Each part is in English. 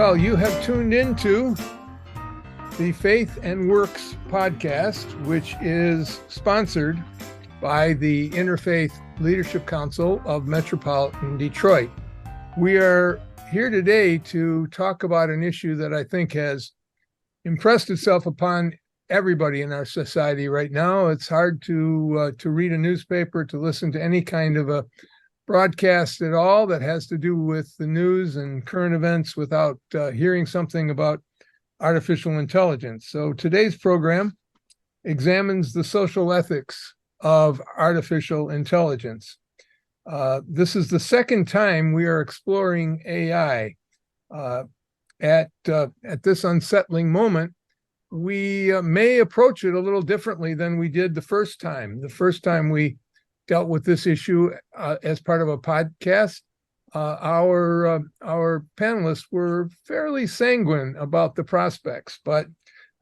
Well, you have tuned into the Faith and Works podcast, which is sponsored by the InterFaith Leadership Council of Metropolitan Detroit. We are here today to talk about an issue that I think has impressed itself upon everybody in our society right now. It's hard to read a newspaper, to listen to any kind of a broadcast at all that has to do with the news and current events without hearing something about artificial intelligence. So today's program examines the social ethics of artificial intelligence. This is the second time we are exploring AI. At this unsettling moment, we may approach it a little differently than we did the first time. The first time we dealt with this issue as part of a podcast, our panelists were fairly sanguine about the prospects, but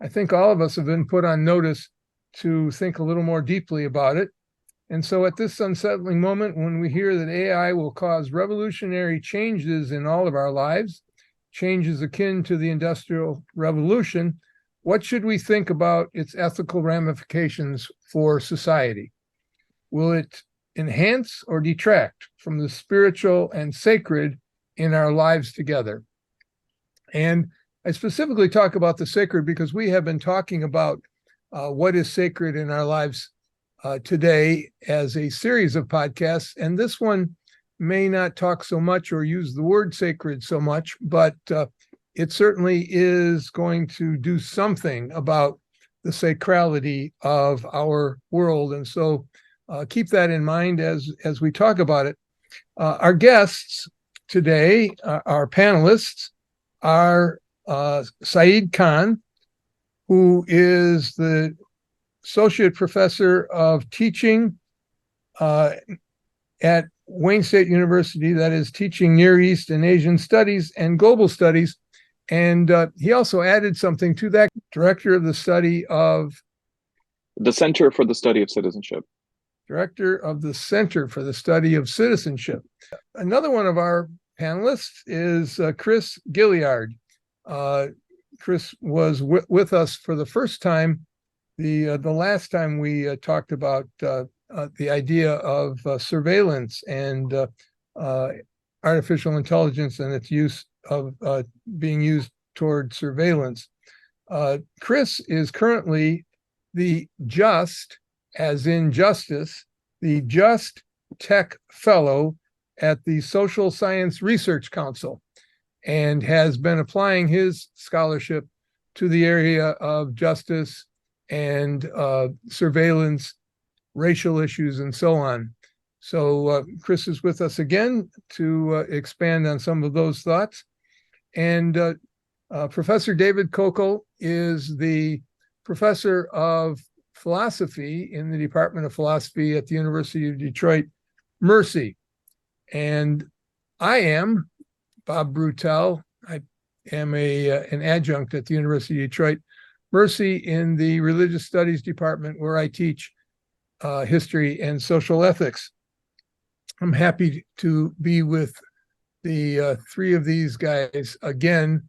I think all of us have been put on notice to think a little more deeply about it. And so at this unsettling moment, when we hear that AI will cause revolutionary changes in all of our lives, changes akin to the Industrial Revolution, what should we think about its ethical ramifications for society? Will it enhance or detract from the spiritual and sacred in our lives together? And I specifically talk about the sacred because we have been talking about what is sacred in our lives today as a series of podcasts. And this one may not talk so much or use the word sacred so much, but it certainly is going to do something about the sacrality of our world. And so keep that in mind as we talk about it. Our guests today, our panelists, are Saeed Khan, who is the Associate Professor of Teaching at Wayne State University, that is teaching Near East and Asian Studies and Global Studies. And he also added something to that, Director of the Study of... The Center for the Study of Citizenship. Director of the Center for the Study of Citizenship. Another one of our panelists is Chris Gilliard. Chris was with us for the first time, the last time we talked about the idea of surveillance and artificial intelligence and its use of being used toward surveillance. Chris is currently the JUST, as in justice, the JUST Tech Fellow at the Social Science Research Council, and has been applying his scholarship to the area of justice and surveillance, racial issues, and so on. So Chris is with us again to expand on some of those thoughts. And Professor David Koukal is the professor of philosophy in the Department of Philosophy at the University of Detroit, Mercy. And I am Bob Bruttell. I am an adjunct at the University of Detroit, Mercy, in the Religious Studies Department, where I teach history and social ethics. I'm happy to be with the three of these guys again,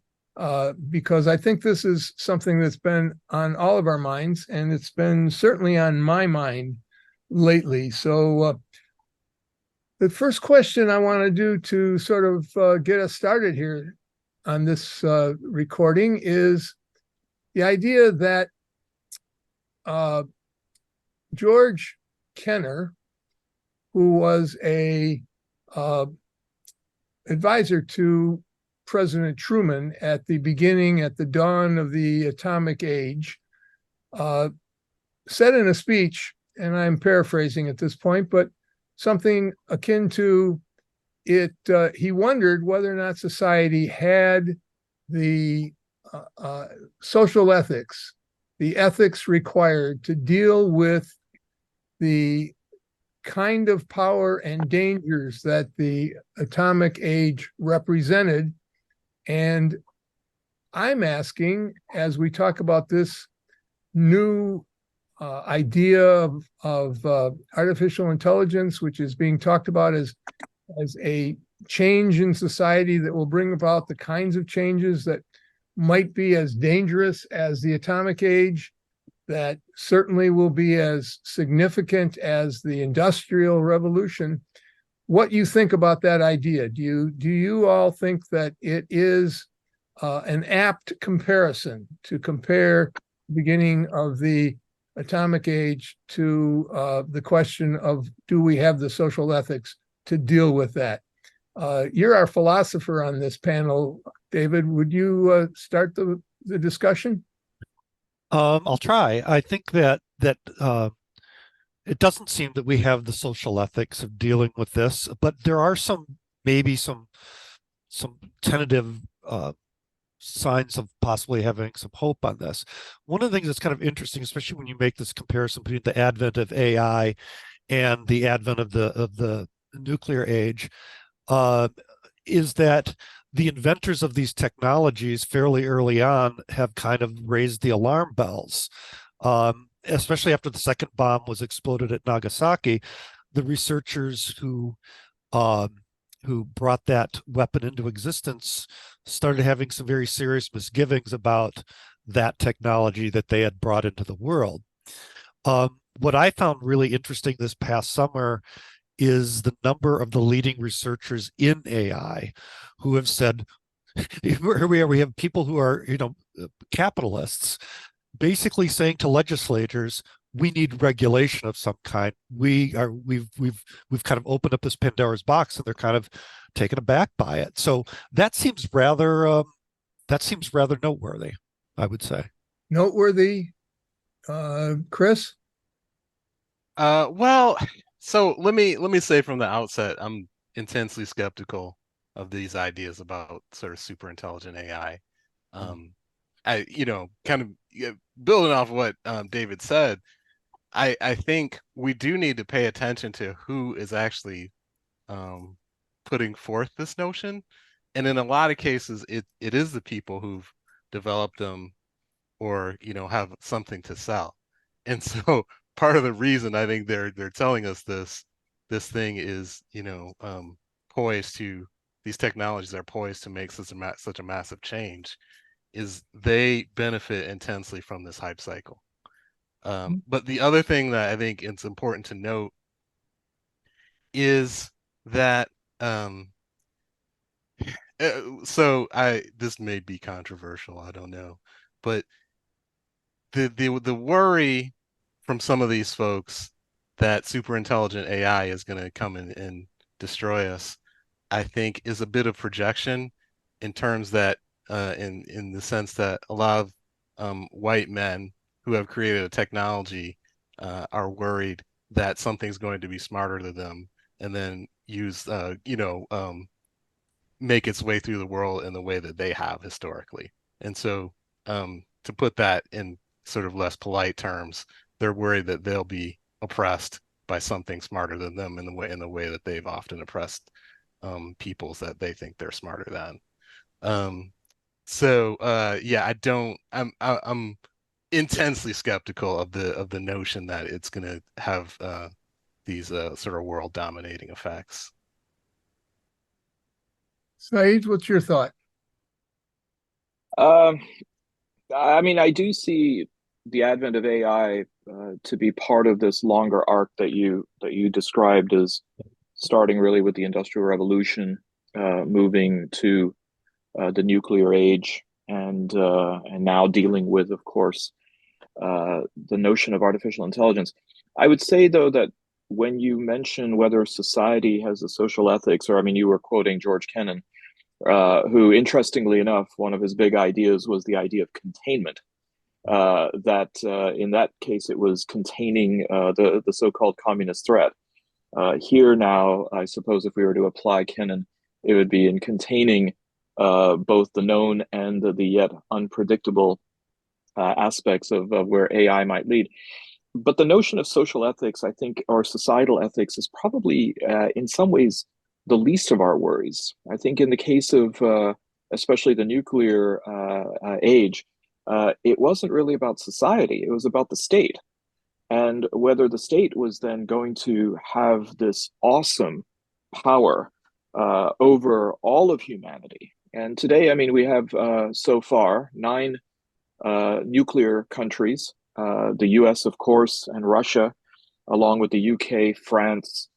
because I think this is something that's been on all of our minds, and it's been certainly on my mind lately. So the first question I want to do to sort of get us started here on this recording is the idea that George Kenner, who was a advisor to President Truman at the dawn of the atomic age, said in a speech, and I'm paraphrasing at this point, but something akin to it, he wondered whether or not society had the social ethics, the ethics required to deal with the kind of power and dangers that the atomic age represented. And I'm asking, as we talk about this new idea of artificial intelligence, which is being talked about as a change in society that will bring about the kinds of changes that might be as dangerous as the atomic age, that certainly will be as significant as the Industrial Revolution. What you think about that idea? Do you all think that it is an apt comparison to compare the beginning of the atomic age to the question of, do we have the social ethics to deal with that? You're our philosopher on this panel, David. Would you start the discussion? I'll try. I think that it doesn't seem that we have the social ethics of dealing with this, but there are maybe some tentative signs of possibly having some hope on this. One of the things that's kind of interesting, especially when you make this comparison between the advent of AI and the advent of the nuclear age, is that the inventors of these technologies fairly early on have kind of raised the alarm bells, especially after the second bomb was exploded at Nagasaki. The researchers who brought that weapon into existence started having some very serious misgivings about that technology that they had brought into the world. What I found really interesting this past summer is the number of the leading researchers in AI who have said, here we are, we have people who are, capitalists, basically saying to legislators, we need regulation of some kind. We've kind of opened up this Pandora's box, and they're kind of taken aback by it. So that seems rather noteworthy, I would say. Noteworthy, Chris? Well, so let me say from the outset, I'm intensely skeptical of these ideas about sort of super intelligent AI. Kind of building off what David said, I think we do need to pay attention to who is actually putting forth this notion. And in a lot of cases, it is the people who've developed them or, have something to sell. And so part of the reason I think they're telling us this thing is, these technologies are poised to make such a massive change, is they benefit intensely from this hype cycle. But the other thing that I think it's important to note is that this may be controversial, I don't know, but the worry from some of these folks that super intelligent AI is going to come in and destroy us, I think, is a bit of projection, in terms that in the sense that a lot of white men who have created a technology are worried that something's going to be smarter than them and then make its way through the world in the way that they have historically. And so to put that in sort of less polite terms, they're worried that they'll be oppressed by something smarter than them in the way that they've often oppressed peoples that they think they're smarter than. I'm intensely skeptical of the notion that it's going to have these sort of world dominating effects. Saeed, what's your thought? I do see the advent of AI to be part of this longer arc that you described as starting really with the Industrial Revolution, moving to the nuclear age, and now dealing with, of course, the notion of artificial intelligence. I would say, though, that when you mention whether society has a social ethics, or you were quoting George Kennan, who, interestingly enough, one of his big ideas was the idea of containment. That in that case, it was containing the so-called communist threat. Here now, I suppose if we were to apply Kennan, it would be in containing both the known and the yet unpredictable aspects of where AI might lead. But the notion of social ethics, I think, or societal ethics, is probably in some ways the least of our worries. I think in the case of especially the nuclear age, it wasn't really about society. It was about the state, and whether the state was then going to have this awesome power over all of humanity. And today, I mean, we have so far 9 nuclear countries, the US, of course, and Russia, along with the UK, France,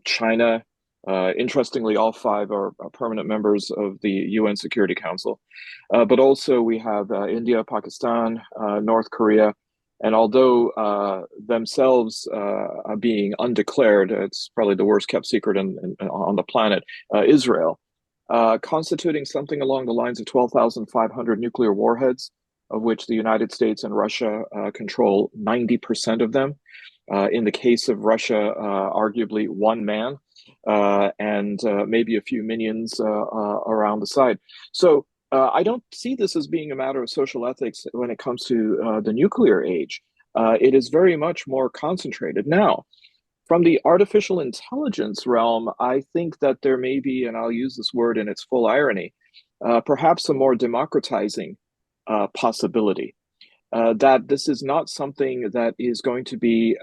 China. Interestingly, all 5 are permanent members of the UN Security Council. But also we have India, Pakistan, North Korea, and although themselves are being undeclared, it's probably the worst kept secret on the planet, Israel, constituting something along the lines of 12,500 nuclear warheads, of which the United States and Russia control 90% of them. In the case of Russia, arguably 1 man and maybe a few minions around the side. So I don't see this as being a matter of social ethics when it comes to the nuclear age. It is very much more concentrated. Now, from the artificial intelligence realm, I think that there may be, and I'll use this word in its full irony, perhaps a more democratizing possibility. That this is not something that is going to be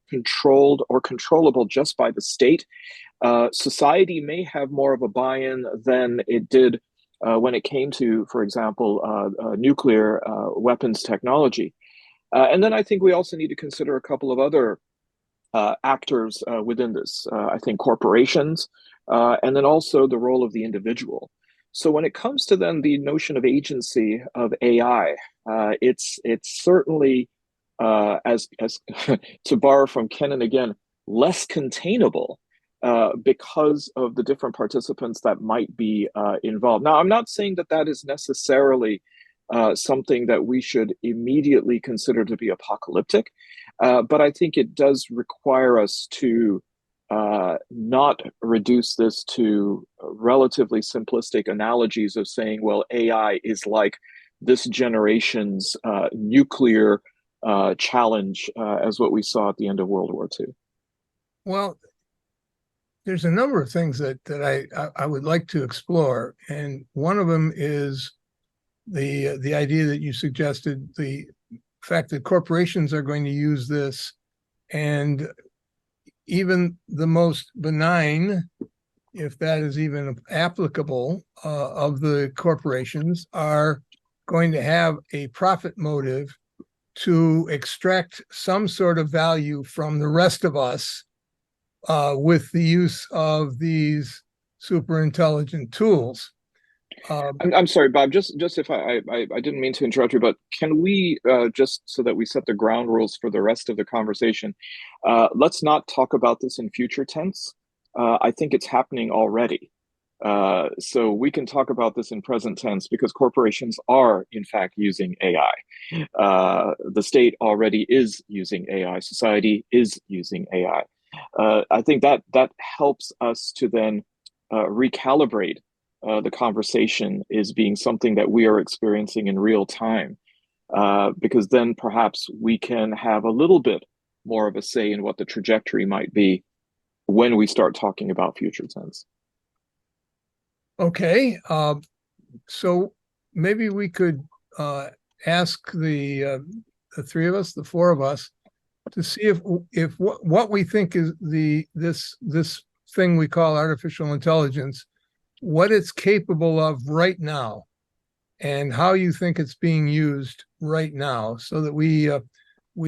controlled or controllable just by the state. Society may have more of a buy-in than it did when it came to, for example, nuclear weapons technology. And then I think we also need to consider a couple of other actors within this. I think corporations, and then also the role of the individual. So when it comes to then the notion of agency of AI, it's certainly, as to borrow from Kennan again, less containable because of the different participants that might be involved. Now, I'm not saying that that is necessarily something that we should immediately consider to be apocalyptic, but I think it does require us to not reduce this to relatively simplistic analogies of saying, well, AI is like this generation's nuclear challenge, as what we saw at the end of World War II. Well, there's a number of things that I would like to explore, and one of them is the idea that you suggested, the fact that corporations are going to use this, and even the most benign, if that is even applicable, of the corporations are going to have a profit motive to extract some sort of value from the rest of us with the use of these super intelligent tools. I'm sorry, Bob, just if I didn't mean to interrupt you, but can we just so that we set the ground rules for the rest of the conversation, let's not talk about this in future tense. I think it's happening already. So we can talk about this in present tense because corporations are in fact using AI. The state already is using AI. Society is using AI. I think that helps us to then recalibrate the conversation is being something that we are experiencing in real time, because then perhaps we can have a little bit more of a say in what the trajectory might be when we start talking about future tense. Okay, so maybe we could ask the 3 of us, the 4 of us, to see if what we think is this thing we call artificial intelligence, what it's capable of right now, and how you think it's being used right now, so that we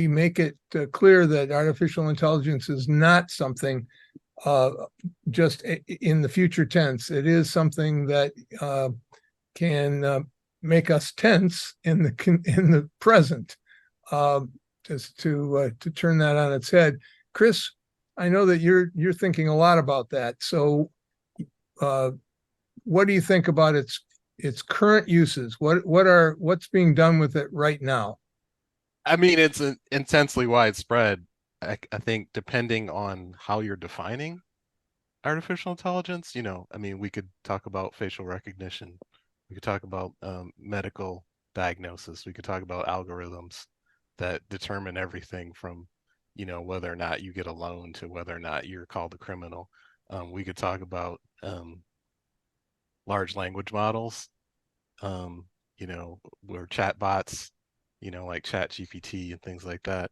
make it clear that artificial intelligence is not something just in the future tense. It is something that can make us tense in the present. Just to turn that on its head, Chris, I know that you're thinking a lot about that. So, what do you think about its current uses? What's being done with it right now? I mean, it's intensely widespread. I think depending on how you're defining artificial intelligence, I mean, we could talk about facial recognition. We could talk about medical diagnosis. We could talk about algorithms that determine everything from, whether or not you get a loan to whether or not you're called a criminal. We could talk about large language models, where chatbots, like ChatGPT and things like that.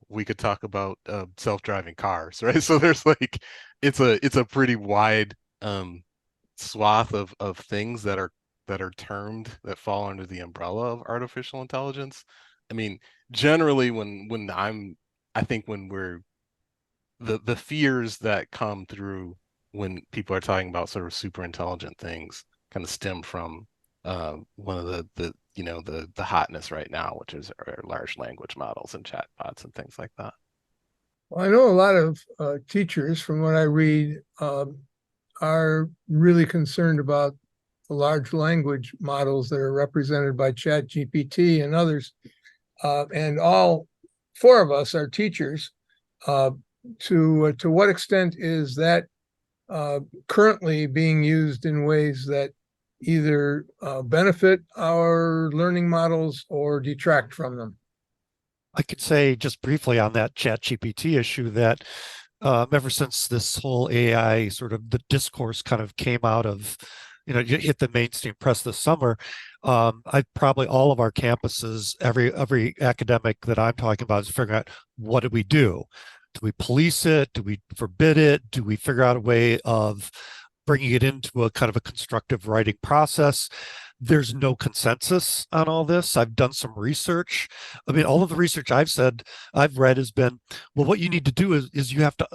We could talk about self-driving cars, right? So there's it's a pretty wide swath of things that are termed, that fall under the umbrella of artificial intelligence. I mean, generally I think when we're the fears that come through when people are talking about sort of super intelligent things kind of stem from one of the hotness right now, which is our large language models and chatbots and things like that. Well, I know a lot of teachers, from what I read, are really concerned about the large language models that are represented by ChatGPT and others. And all four of us are teachers. To what extent is that currently being used in ways that either benefit our learning models or detract from them? I could say just briefly on that ChatGPT issue that ever since this whole AI sort of the discourse kind of came out of, hit the mainstream press this summer, I probably all of our campuses, every academic that I'm talking about is figuring out, what do we do? Do we police it? Do we forbid it? Do we figure out a way of bringing it into a kind of a constructive writing process? There's no consensus on all this. I've done some research. I mean, all of the research I've read has been, well, what you need to do is you have to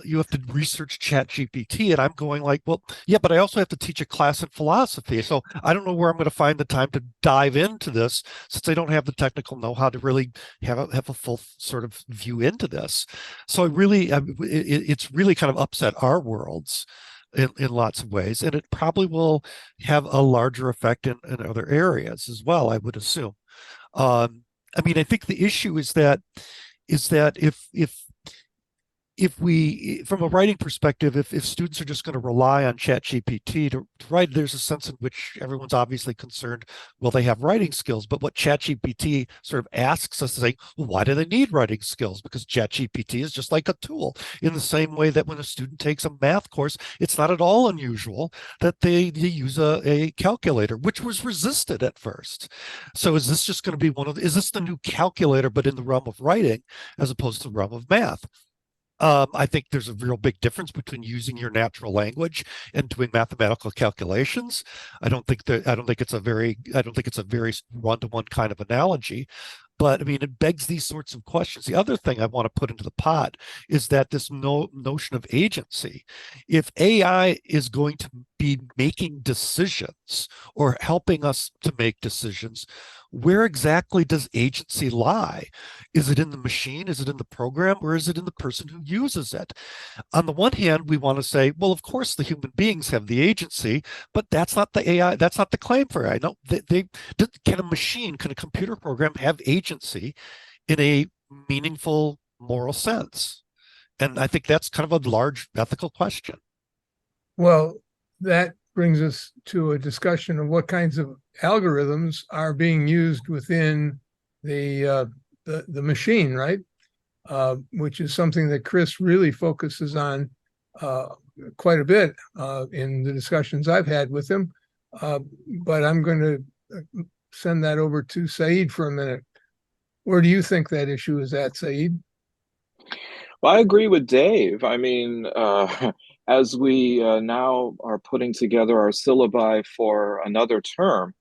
research ChatGPT. And I'm going like, well, yeah, but I also have to teach a class in philosophy. So I don't know where I'm going to find the time to dive into this, since I don't have the technical know-how to really have a full sort of view into this. So it's really kind of upset our worlds in lots of ways, and it probably will have a larger effect in other areas as well, I would assume. I mean, I think the issue is that if we, from a writing perspective, if students are just going to rely on ChatGPT to write, there's a sense in which everyone's obviously concerned, well, they have writing skills. But what ChatGPT sort of asks us to say, well, why do they need writing skills? Because ChatGPT is just like a tool, in the same way that when a student takes a math course, it's not at all unusual that they use a calculator, which was resisted at first. So is this just going to be is this the new calculator, but in the realm of writing as opposed to the realm of math? I think there's a real big difference between using your natural language and doing mathematical calculations. I don't think it's a very one-to-one kind of analogy. But I mean, it begs these sorts of questions. The other thing I want to put into the pot is that this notion of agency. If AI is going to be making decisions or helping us to make decisions, where exactly does agency lie? Is it in the machine? Is it in the program? Or is it in the person who uses it? On the one hand, we want to say, well, of course, the human beings have the agency, but that's not the AI. That's not the claim for AI. No, can a computer program have agency in a meaningful moral sense? And I think that's kind of a large ethical question. Well, that brings us to a discussion of what kinds of algorithms are being used within the machine, right? Which is something that Chris really focuses on quite a bit in the discussions I've had with him. But I'm going to send that over to Saeed for a minute. Where do you think that issue is at, Saeed? Well, I agree with Dave. I mean, as we now are putting together our syllabi for another term,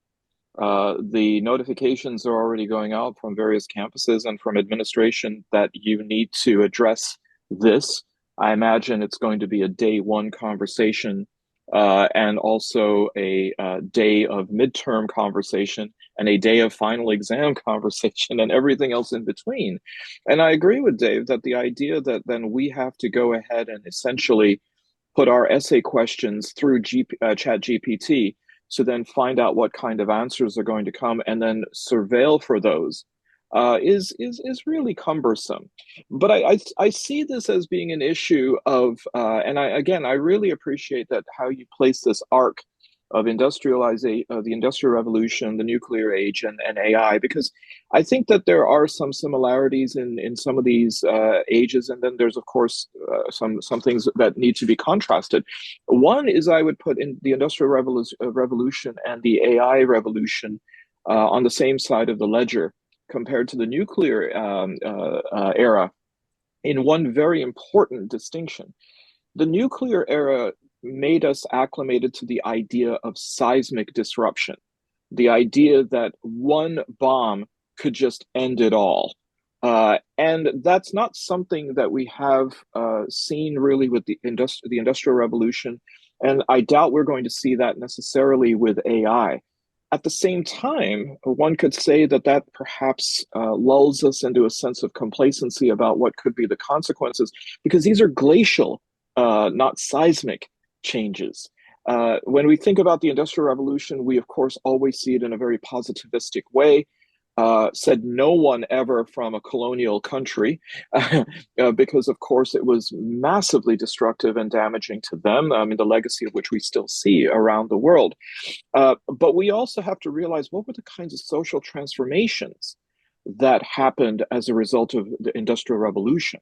the notifications are already going out from various campuses and from administration that you need to address this. I imagine it's going to be a day one conversation and also a day of midterm conversation and a day of final exam conversation and everything else in between. And I agree with Dave that the idea that then we have to go ahead and essentially put our essay questions through ChatGPT to then find out what kind of answers are going to come and then surveil for those is really cumbersome. But I see this as being an issue of, and I really appreciate that how you place this arc of industrialization, of the Industrial Revolution, the nuclear age, and AI, because I think that there are some similarities in some of these ages, and then there's of course some things that need to be contrasted. One is I would put in the Industrial Revolution and the AI revolution on the same side of the ledger compared to the nuclear era in one very important distinction. The nuclear era made us acclimated to the idea of seismic disruption, the idea that one bomb could just end it all. And that's not something that we have seen really with the Industrial Revolution. And I doubt we're going to see that necessarily with AI. At the same time, one could say that that perhaps lulls us into a sense of complacency about what could be the consequences, because these are glacial, not seismic changes. When we think about the Industrial Revolution, we of course always see it in a very positivistic way. Said no one ever from a colonial country, because of course it was massively destructive and damaging to them. I mean, the legacy of which we still see around the world. But we also have to realize what were the kinds of social transformations that happened as a result of the Industrial Revolution.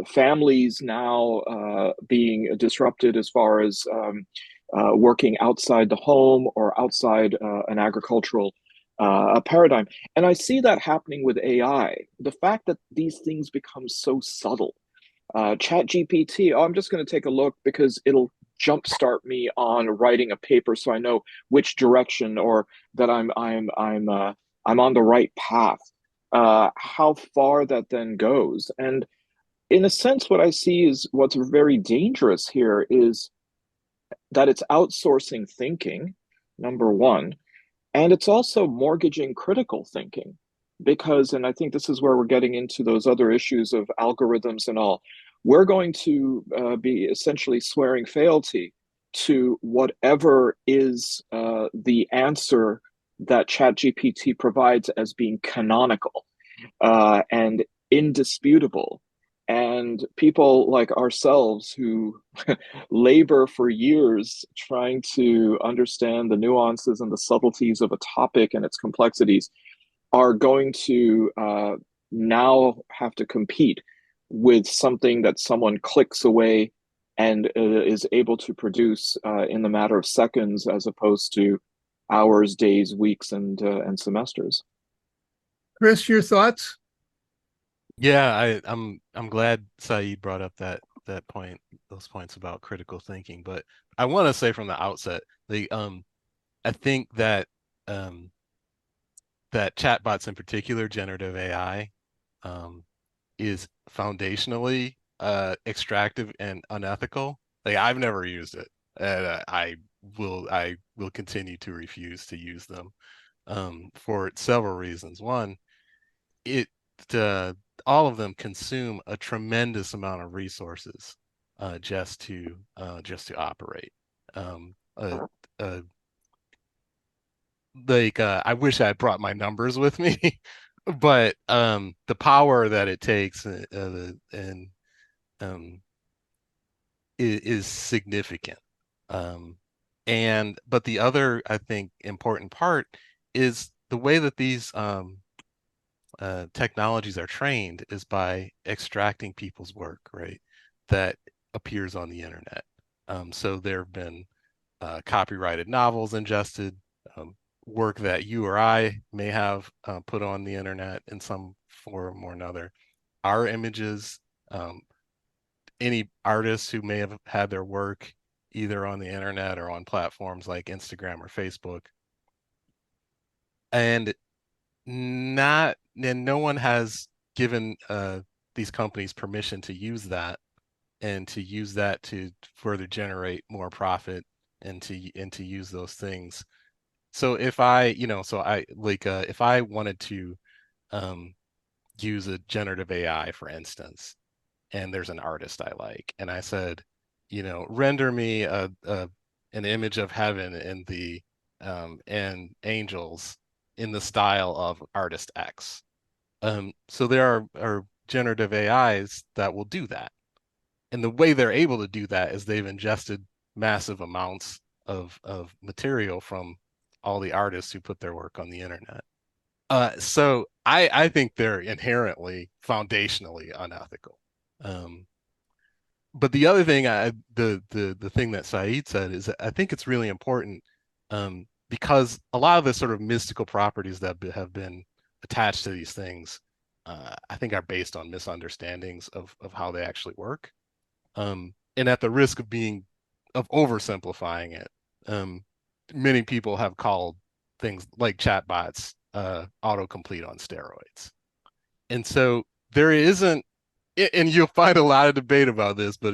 Families now being disrupted as far as working outside the home or outside an agricultural paradigm. And I see that happening with AI. The fact that these things become so subtle. Chat GPT, oh, I'm just going to take a look because it'll jumpstart me on writing a paper so I know which direction or that I'm on the right path. How far that then goes. And in a sense, what I see is what's very dangerous here is that it's outsourcing thinking, number one, and it's also mortgaging critical thinking. Because, and I think this is where we're getting into those other issues of algorithms and all, we're going to be essentially swearing fealty to whatever is the answer that ChatGPT provides as being canonical and indisputable. And people like ourselves who labor for years trying to understand the nuances and the subtleties of a topic and its complexities are going to now have to compete with something that someone clicks away and is able to produce in the matter of seconds, as opposed to hours, days, weeks, and semesters. Chris, your thoughts? Yeah, I'm glad Saeed brought up that point, those points about critical thinking. But I want to say from the outset, I think that that chatbots in particular, generative AI, is foundationally extractive and unethical. Like, I've never used it, and I will continue to refuse to use them for several reasons. One, it all of them consume a tremendous amount of resources just to operate. I wish I brought my numbers with me, but the power that it takes and is significant. But the other, I think, important part is the way that these technologies are trained is by extracting people's work, right? That appears on the internet. So there have been copyrighted novels ingested, work that you or I may have put on the internet in some form or another, our images, any artists who may have had their work either on the internet or on platforms like Instagram or Facebook. And no one has given these companies permission to use that and to use that to further generate more profit and to use those things. So if I wanted to use a generative AI, for instance, and there's an artist I like, and I said, render me an image of heaven and angels in the style of artist X. So there are generative AIs that will do that. And the way they're able to do that is they've ingested massive amounts of material from all the artists who put their work on the internet. So I think they're inherently, foundationally unethical. But the other thing, the thing that Saeed said is I think it's really important because a lot of the sort of mystical properties that have been attached to these things, I think are based on misunderstandings of how they actually work. And at the risk of oversimplifying it, many people have called things like chatbots autocomplete on steroids. And so there isn't, and you'll find a lot of debate about this, but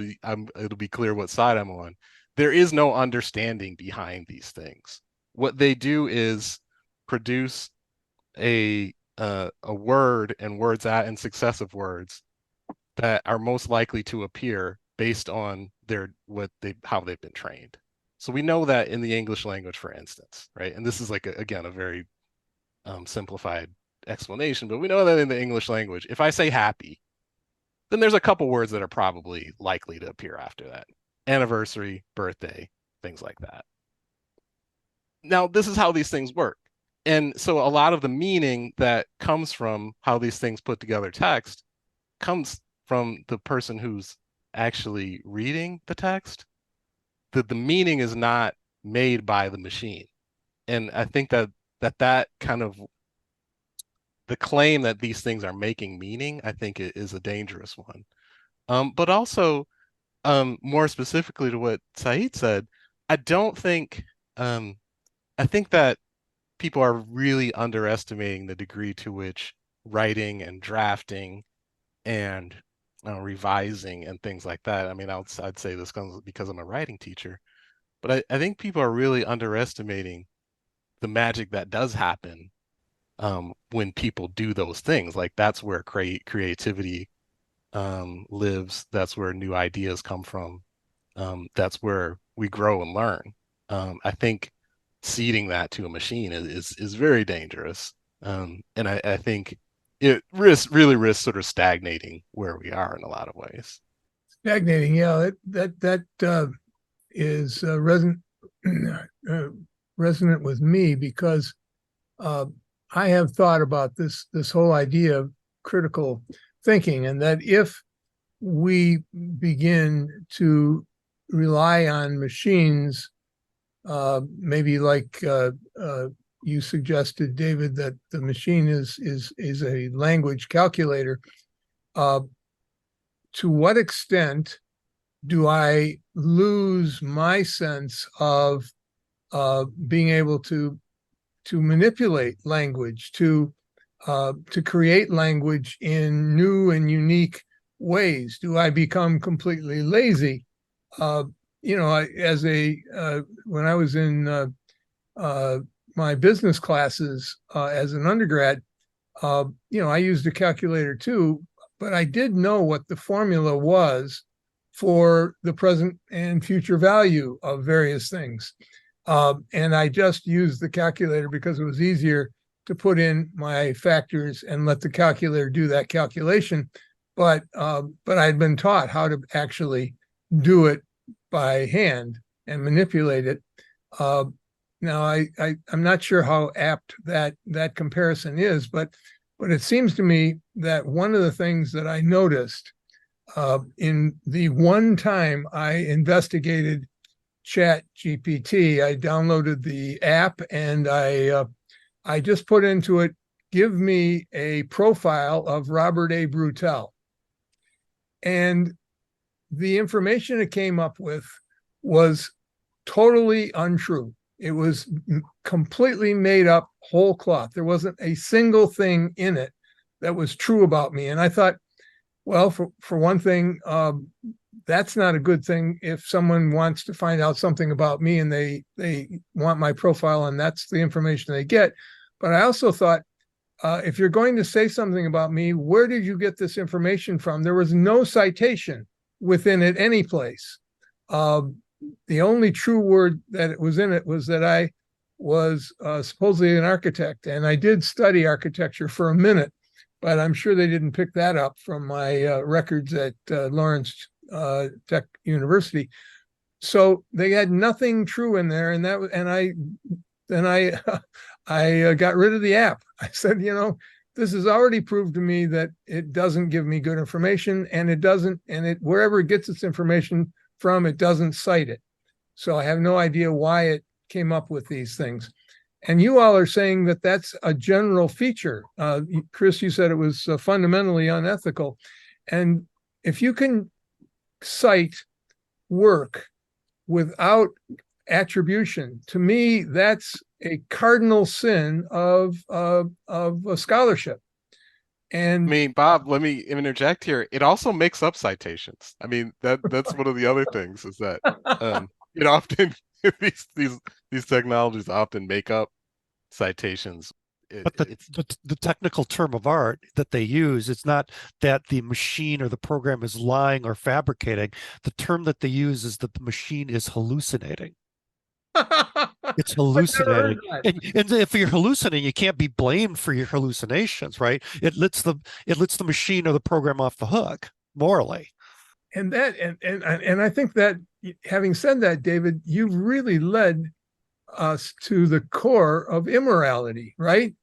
it'll be clear what side I'm on. There is no understanding behind these things. What they do is produce a word and and successive words that are most likely to appear based on how they've been trained. So we know that in the English language, for instance, right? And this is like again a very simplified explanation, but we know that in the English language, if I say happy, then there's a couple words that are probably likely to appear after that. Anniversary, birthday, things like that. Now, this is how these things work. And so a lot of the meaning that comes from how these things put together text comes from the person who's actually reading the text. The meaning is not made by the machine. And I think that kind of the claim that these things are making meaning, I think it is a dangerous one. But also, more specifically to what Saeed said, I think that people are really underestimating the degree to which writing and drafting and revising and things like that. I mean, I'd say this comes because I'm a writing teacher, but I think people are really underestimating the magic that does happen when people do those things. Like that's where creativity lives. That's where new ideas come from. That's where we grow and learn. I think ceding that to a machine is very dangerous. And I think it really risks sort of stagnating where we are in a lot of ways. Stagnating, yeah, that is resonant with me because I have thought about this whole idea of critical thinking, and that if we begin to rely on machines, maybe like you suggested, David, that the machine is a language calculator. To what extent do I lose my sense of being able to manipulate language, to create language in new and unique ways? Do I become completely lazy? When I was in my business classes as an undergrad, I used a calculator too, but I did know what the formula was for the present and future value of various things. And I just used the calculator because it was easier to put in my factors and let the calculator do that calculation. But I'd been taught how to actually do it by hand and manipulate it. Now I'm not sure how apt that comparison is, but it seems to me that one of the things that I noticed in the one time I investigated ChatGPT, I downloaded the app and I just put into it, give me a profile of Robert A. Bruttell. And the information it came up with was totally untrue. It was completely made up, whole cloth. There wasn't a single thing in it that was true about me. And I thought, well, for one thing, that's not a good thing if someone wants to find out something about me and they want my profile and that's the information they get. But I also thought, if you're going to say something about me, where did you get this information from? There was no citation within it any place. The only true word that was in it was that I was supposedly an architect, and I did study architecture for a minute, but I'm sure they didn't pick that up from my records at Lawrence Tech University. So they had nothing true in there, and I got rid of the app. I said, this has already proved to me that it doesn't give me good information, and wherever it gets its information from, it doesn't cite it. So I have no idea why it came up with these things. And you all are saying that that's a general feature. Chris, you said it was fundamentally unethical. And if you can cite work without attribution. To me, that's a cardinal sin of scholarship. And I mean, Bob, let me interject here. It also makes up citations. I mean, that's one of the other things is that it often these technologies often make up citations. But the technical term of art that they use, it's not that the machine or the program is lying or fabricating. The term that they use is that the machine is hallucinating. It's hallucinating. And if you're hallucinating, you can't be blamed for your hallucinations, right? It lets the machine or the program off the hook morally. And I think that, having said that, David, you've really led us to the core of immorality, right?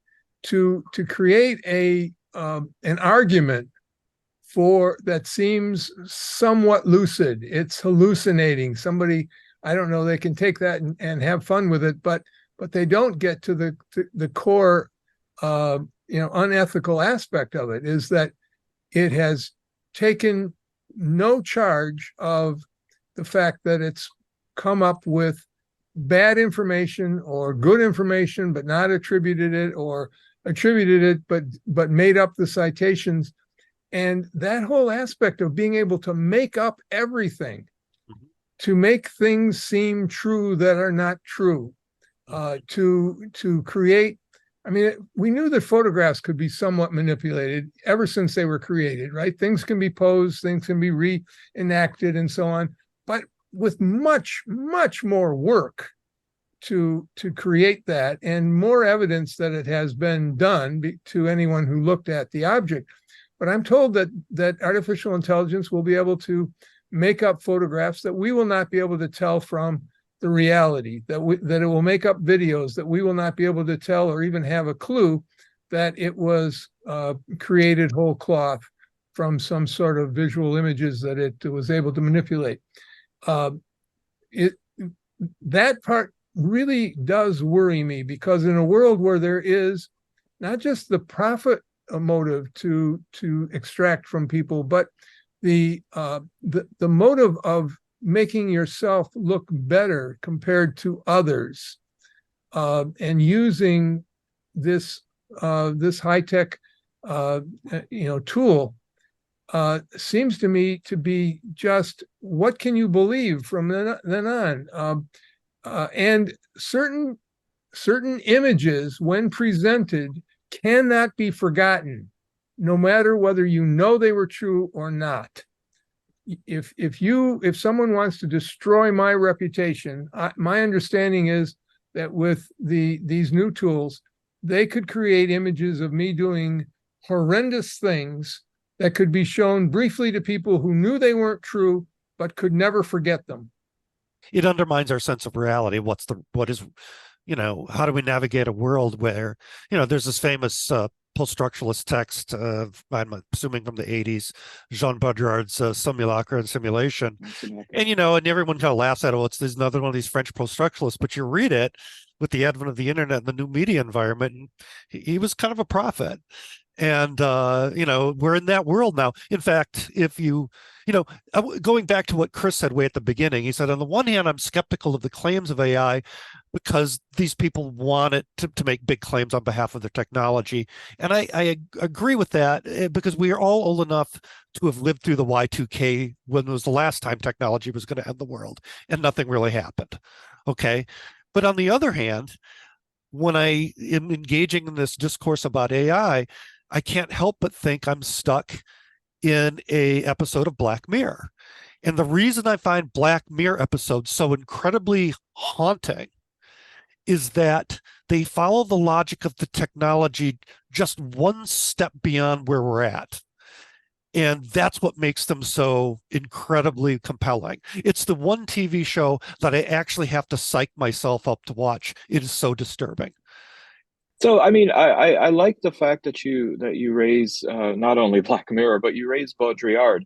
To create an argument for that seems somewhat lucid. It's hallucinating. Somebody, I don't know, they can take that and have fun with it, but they don't get to the core, unethical aspect of it, is that it has taken no charge of the fact that it's come up with bad information or good information, but not attributed it, or attributed it, but made up the citations. And that whole aspect of being able to make up everything, to make things seem true that are not true, to create. I mean, we knew that photographs could be somewhat manipulated ever since they were created, right? Things can be posed, things can be reenacted, and so on. But with much, much more work to create that, and more evidence that it has been done to anyone who looked at the object. But I'm told that artificial intelligence will be able to make up photographs that we will not be able to tell from the reality, that it will make up videos that we will not be able to tell or even have a clue that it was created whole cloth from some sort of visual images that it was able to manipulate. That part really does worry me, because in a world where there is not just the profit motive to extract from people, but the motive of making yourself look better compared to others, and using this high-tech tool, seems to me to be just, what can you believe from then on? And certain images, when presented, cannot be forgotten, no matter whether you know they were true or not. If someone wants to destroy my reputation, my understanding is that with these new tools, they could create images of me doing horrendous things that could be shown briefly to people who knew they weren't true, but could never forget them. It undermines our sense of reality. What is, how do we navigate a world where, there's this famous post-structuralist text, I'm assuming from the 80s, Jean Baudrillard's Simulacra and Simulation. And, and everyone kind of laughs at it. There's another one of these French post-structuralists, but you read it with the advent of the internet and the new media environment, and he was kind of a prophet. And, we're in that world now. In fact, going back to what Chris said way at the beginning, he said, on the one hand, I'm skeptical of the claims of AI because these people want it to make big claims on behalf of their technology. And I agree with that, because we are all old enough to have lived through the Y2K, when it was the last time technology was going to end the world, and nothing really happened. Okay. But on the other hand, when I am engaging in this discourse about AI, I can't help but think I'm stuck in a episode of Black Mirror. And the reason I find Black Mirror episodes so incredibly haunting is that they follow the logic of the technology just one step beyond where we're at. And that's what makes them so incredibly compelling. It's the one TV show that I actually have to psych myself up to watch. It is so disturbing. So, I mean, I like the fact that you raise not only Black Mirror, but you raise Baudrillard.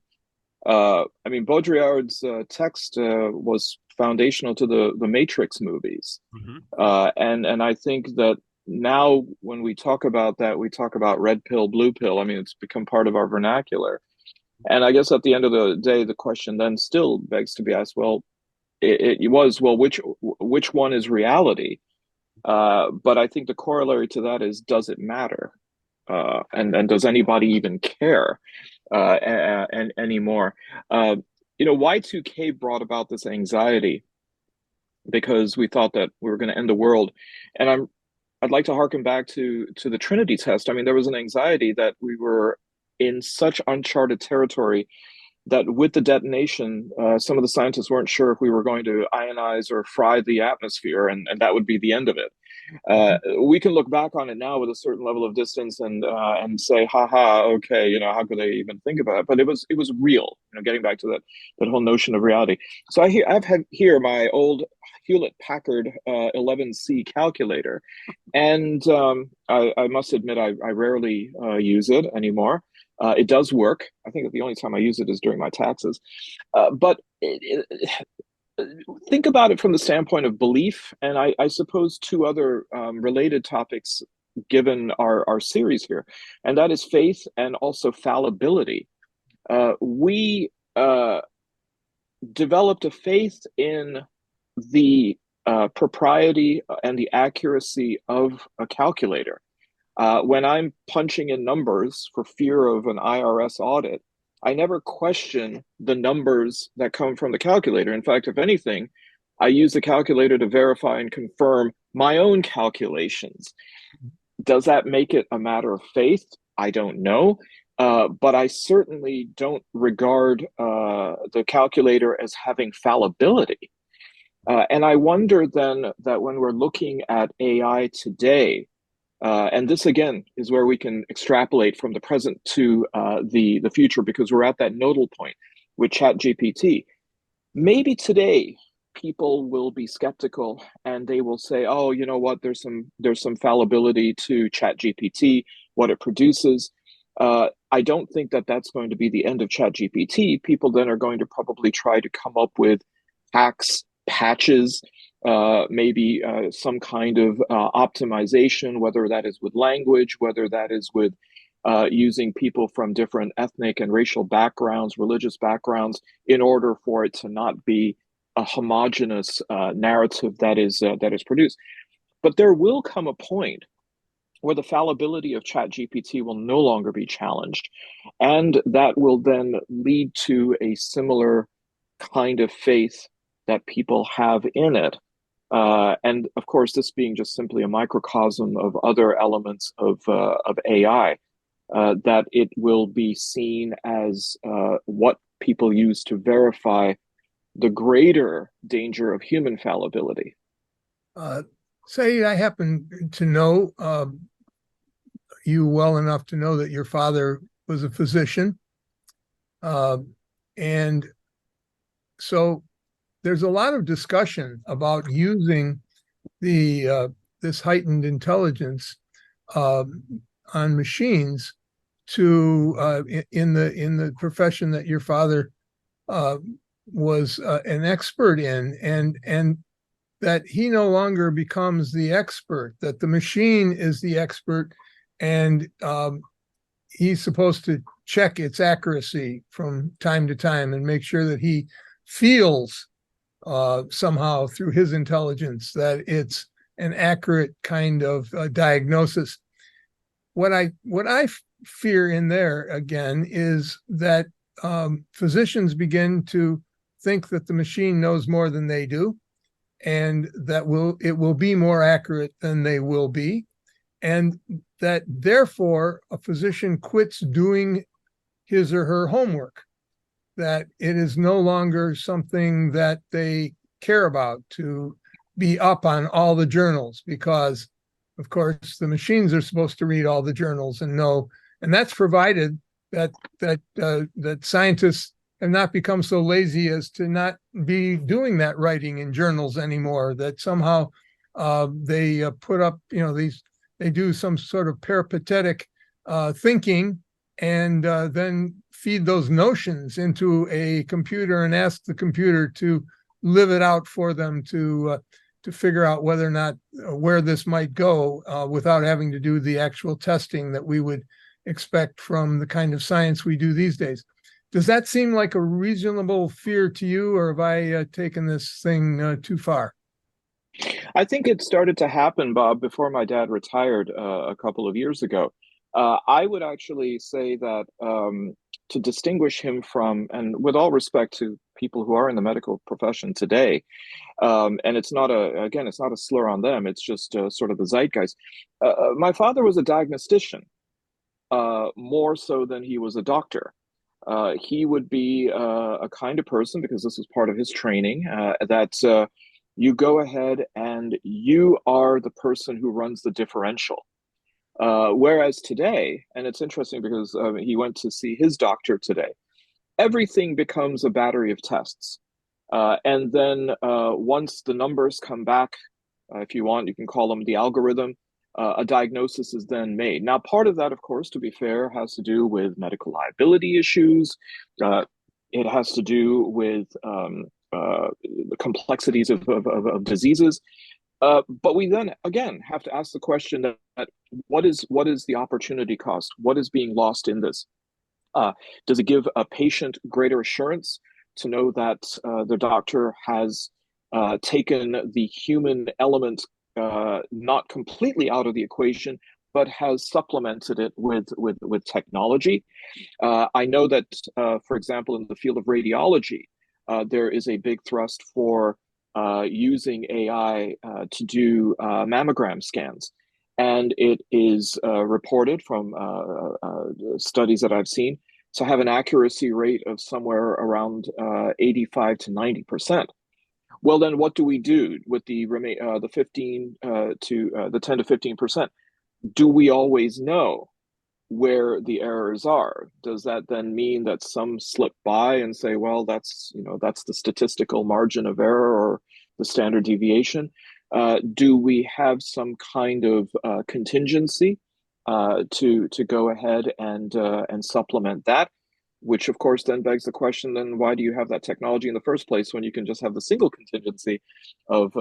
I mean, Baudrillard's text was foundational to the Matrix movies. Mm-hmm. And I think that now when we talk about that, we talk about red pill, blue pill. I mean, it's become part of our vernacular. And I guess at the end of the day, the question then still begs to be asked, well, it was, well, which one is reality? But I think the corollary to that is, does it matter? And does anybody even care anymore? Y2K brought about this anxiety because we thought that we were going to end the world. And I'd like to harken back to the Trinity test. I mean, there was an anxiety that we were in such uncharted territory that with the detonation, some of the scientists weren't sure if we were going to ionize or fry the atmosphere, and that would be the end of it. We can look back on it now with a certain level of distance and say, haha, okay, how could they even think about it? But it was real, getting back to that whole notion of reality. So I've had here my old Hewlett Packard 11C calculator, and I must admit I rarely use it anymore. It does work. I think the only time I use it is during my taxes. But think about it from the standpoint of belief, and I suppose two other related topics given our series here, and that is faith and also fallibility. We developed a faith in the propriety and the accuracy of a calculator. When I'm punching in numbers for fear of an IRS audit, I never question the numbers that come from the calculator. In fact, if anything, I use the calculator to verify and confirm my own calculations. Does that make it a matter of faith? I don't know. But I certainly don't regard the calculator as having fallibility. And I wonder then that when we're looking at AI today, and this, again, is where we can extrapolate from the present to the future, because we're at that nodal point with ChatGPT. Maybe today people will be skeptical and they will say, oh, you know what, there's some fallibility to ChatGPT, what it produces. I don't think that that's going to be the end of ChatGPT. People then are going to probably try to come up with hacks, patches, maybe some kind of optimization, whether that is with language, whether that is with using people from different ethnic and racial backgrounds, religious backgrounds, in order for it to not be a homogenous narrative that is produced. But there will come a point where the fallibility of ChatGPT will no longer be challenged, and that will then lead to a similar kind of faith that people have in it. And of course, this being just simply a microcosm of other elements of AI, that it will be seen as what people use to verify the greater danger of human fallibility. Saeed, I happen to know you well enough to know that your father was a physician. And so there's a lot of discussion about using this heightened intelligence on machines to in the profession that your father was an expert in, and that he no longer becomes the expert, that the machine is the expert, and he's supposed to check its accuracy from time to time and make sure that he feels somehow through his intelligence that it's an accurate kind of diagnosis. What I fear in there again is that physicians begin to think that the machine knows more than they do, and that it will be more accurate than they will be, and that therefore a physician quits doing his or her homework, that it is no longer something that they care about to be up on all the journals, because of course the machines are supposed to read all the journals and know, and that's provided that scientists have not become so lazy as to not be doing that writing in journals anymore, that somehow they put up, they do some sort of peripatetic thinking, and then feed those notions into a computer and ask the computer to live it out for them to figure out whether or not where this might go without having to do the actual testing that we would expect from the kind of science we do these days. Does that seem like a reasonable fear to you, or have I taken this thing too far? I think it started to happen, Bob, before my dad retired a couple of years ago. I would actually say that to distinguish him from, and with all respect to people who are in the medical profession today, and it's not again, it's not a slur on them, it's just sort of the zeitgeist. My father was a diagnostician, more so than he was a doctor. He would be a kind of person, because this was part of his training, that you go ahead and you are the person who runs the differential. Whereas today, and it's interesting because he went to see his doctor today, everything becomes a battery of tests. And then once the numbers come back, if you want, you can call them the algorithm, a diagnosis is then made. Now, part of that, of course, to be fair, has to do with medical liability issues. It has to do with the complexities of diseases. But we then, again, have to ask the question that what is the opportunity cost? What is being lost in this? Does it give a patient greater assurance to know that the doctor has taken the human element not completely out of the equation, but has supplemented it with technology? I know that, for example, in the field of radiology, there is a big thrust for using AI to do mammogram scans. And it is reported from studies that I've seen to have an accuracy rate of somewhere around 85 to 90%. Well, then what do we do with the 15 to the 10 to 15%? Do we always know where the errors are? Does that then mean that some slip by and say, well, that's the statistical margin of error or the standard deviation? Do we have some kind of contingency to go ahead and supplement that? Which, of course, then begs the question: then why do you have that technology in the first place when you can just have the single contingency of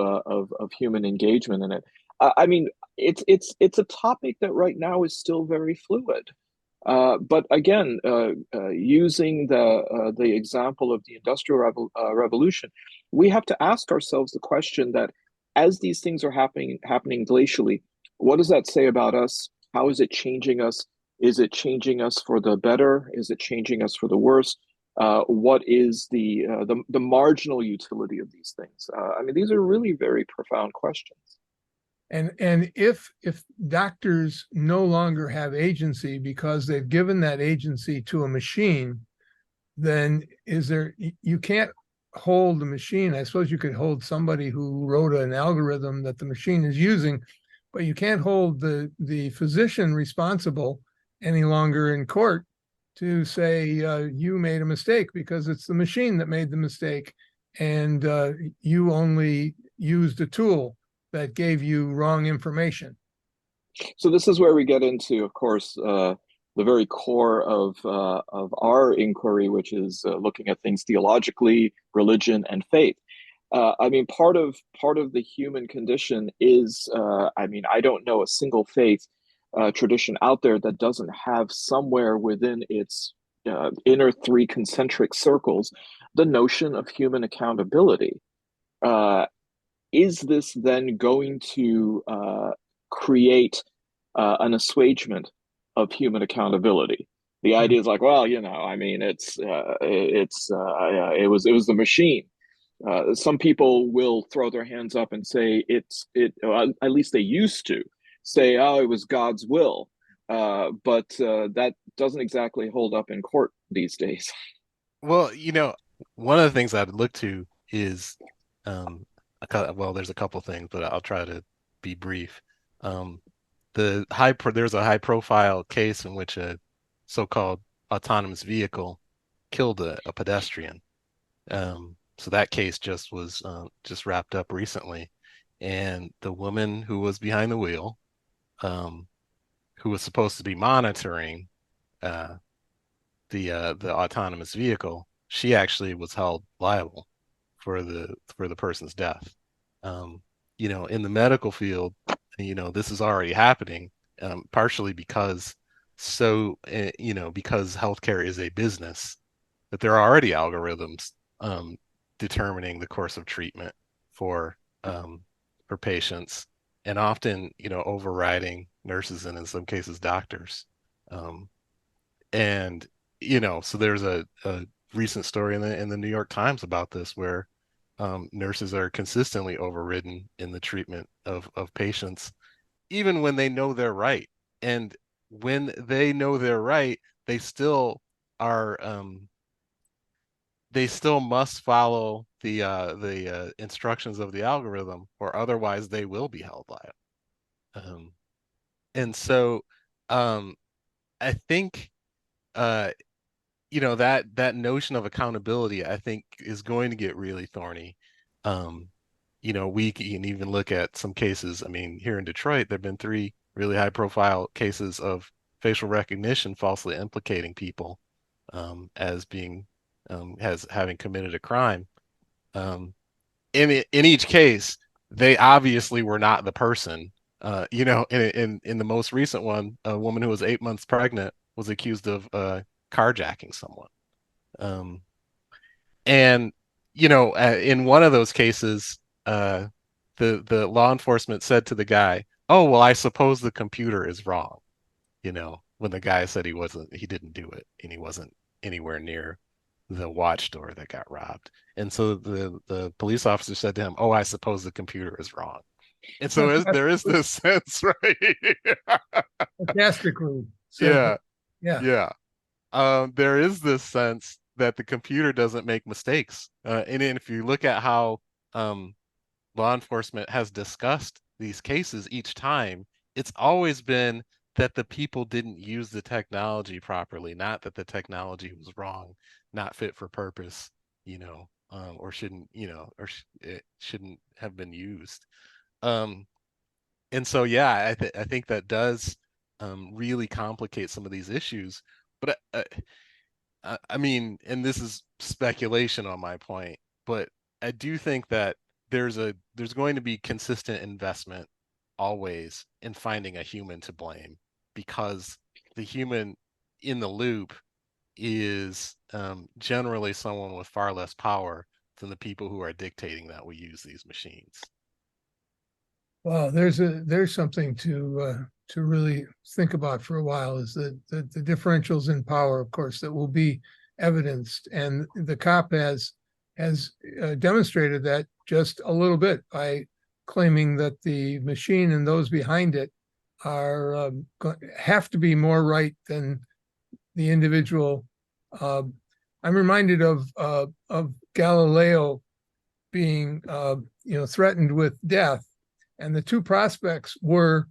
human engagement in it? I mean, it's a topic that right now is still very fluid. But again, using the example of the Industrial Revolution, we have to ask ourselves the question that as these things are happening glacially, what does that say about us? How is it changing us? Is it changing us for the better? Is it changing us for the worse? What is the marginal utility of these things? I mean, these are really very profound questions. And if doctors no longer have agency because they've given that agency to a machine, then you can't hold the machine. I suppose you could hold somebody who wrote an algorithm that the machine is using, but you can't hold the physician responsible any longer in court to say you made a mistake, because it's the machine that made the mistake, and you only used a tool that gave you wrong information. So this is where we get into, of course, the very core of our inquiry, which is looking at things theologically, religion, and faith. I mean, part of the human condition is, I mean, I don't know a single faith tradition out there that doesn't have somewhere within its inner three concentric circles the notion of human accountability. Is this then going to create an assuagement of human accountability? The idea is like, well, I mean, it was the machine. Some people will throw their hands up and say at least they used to say, oh, it was God's will. But that doesn't exactly hold up in court these days. Well, one of the things I'd look to is, there's a couple things, but I'll try to be brief. There's a high profile case in which a so-called autonomous vehicle killed a pedestrian. So that case just was wrapped up recently, and the woman who was behind the wheel, who was supposed to be monitoring the autonomous vehicle, she actually was held liable for the person's death. In the medical field, this is already happening, partially because healthcare is a business. that there are already algorithms determining the course of treatment for patients, and often, overriding nurses and in some cases doctors. And so there's a recent story in the New York Times about this, where nurses are consistently overridden in the treatment of patients, even when they know they're right. And when they know they're right, they still are they still must follow the instructions of the algorithm, or otherwise they will be held liable. And so I think that notion of accountability, I think, is going to get really thorny. We can even look at some cases. I mean, here in Detroit, there have been 3 really high-profile cases of facial recognition falsely implicating people as being having committed a crime. In each case, they obviously were not the person. In the most recent one, a woman who was 8 months pregnant was accused of carjacking someone. And in one of those cases, the law enforcement said to the guy, "Oh, well, I suppose the computer is wrong." When the guy said he didn't do it, and he wasn't anywhere near the watch store that got robbed. And so the police officer said to him, "Oh, I suppose the computer is wrong." And so there is this sense, right? Sarcastically. Yeah. Yeah. There is this sense that the computer doesn't make mistakes. And if you look at how law enforcement has discussed these cases each time, it's always been that the people didn't use the technology properly, not that the technology was wrong, not fit for purpose, or shouldn't, it shouldn't have been used. And so, yeah, I think that does really complicate some of these issues. But I mean, and this is speculation on my point, but I do think that there's going to be consistent investment always in finding a human to blame, because the human in the loop is generally someone with far less power than the people who are dictating that we use these machines. Well, there's something to really think about for a while, is the differentials in power, of course, that will be evidenced, and the cop has demonstrated that just a little bit by claiming that the machine and those behind it have to be more right than the individual. I'm reminded of Galileo being threatened with death. And the 2 prospects were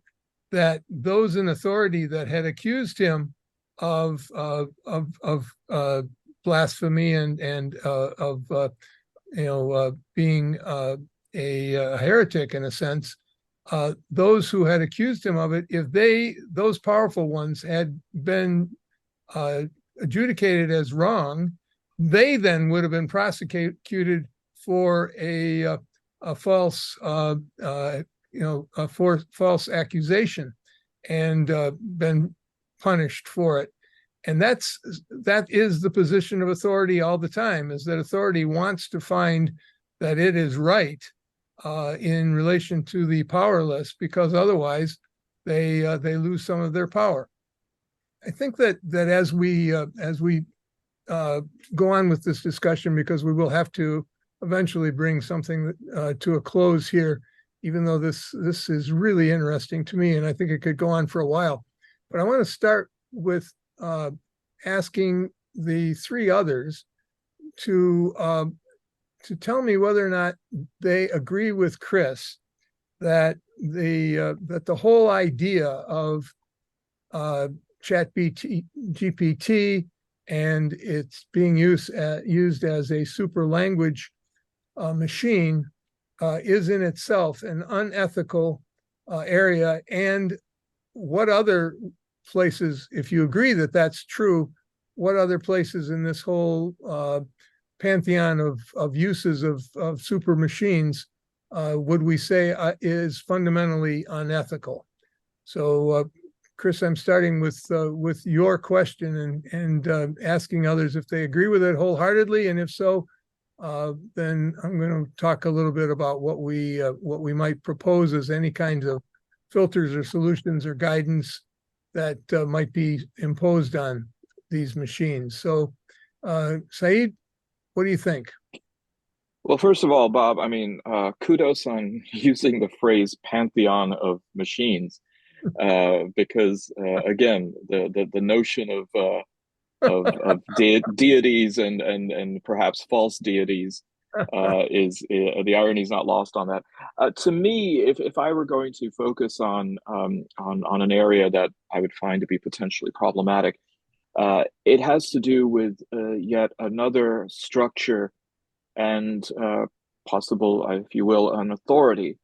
that those in authority that had accused him of blasphemy and of being a heretic in a sense, those who had accused him of it, if those powerful ones had been adjudicated as wrong, they then would have been prosecuted for a false false accusation and been punished for it. And that is the position of authority all the time, is that authority wants to find that it is right in relation to the powerless, because otherwise they lose some of their power. I think that as we go on with this discussion, because we will have to eventually bring something to a close here, even though this is really interesting to me, and I think it could go on for a while. But I want to start with asking the 3 others to tell me whether or not they agree with Chris that the whole idea of ChatGPT and it's being used as a super language machine is in itself an unethical area, and what other places, if you agree that that's true, what other places in this whole pantheon of uses of super machines would we say is fundamentally unethical? So, Chris, I'm starting with your question and asking others if they agree with it wholeheartedly, and if so, then I'm going to talk a little bit about what we might propose as any kinds of filters or solutions or guidance that might be imposed on these machines. So, Saeed, what do you think? Well, first of all, Bob, I mean, kudos on using the phrase pantheon of machines, because again, the notion of deities and perhaps false deities is the irony is not lost on that. To me, if I were going to focus on an area that I would find to be potentially problematic, it has to do with yet another structure and possible, if you will, an authority.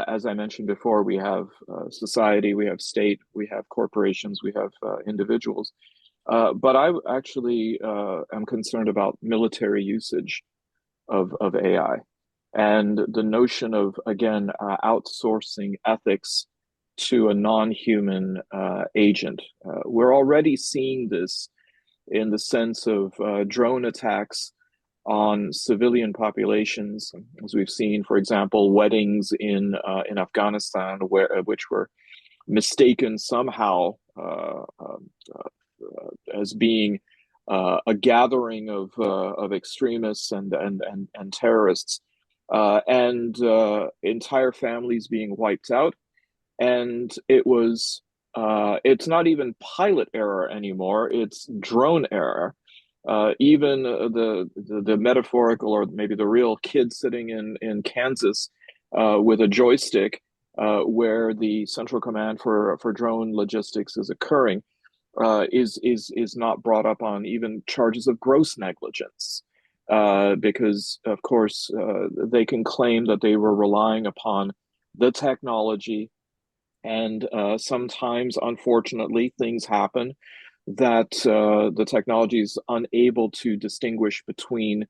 As I mentioned before, we have society, we have state, we have corporations, we have individuals. But I actually am concerned about military usage of AI and the notion of, again, outsourcing ethics to a non-human agent. We're already seeing this in the sense of drone attacks on civilian populations, as we've seen, for example, weddings in Afghanistan, which were mistaken somehow as being a gathering of extremists and terrorists, and entire families being wiped out. And it's not even pilot error anymore; it's drone error. Even the metaphorical or maybe the real kid sitting in Kansas with a joystick, where the central command for drone logistics is occurring, is not brought up on even charges of gross negligence, because of course they can claim that they were relying upon the technology, and sometimes, unfortunately, things happen that the technology is unable to distinguish between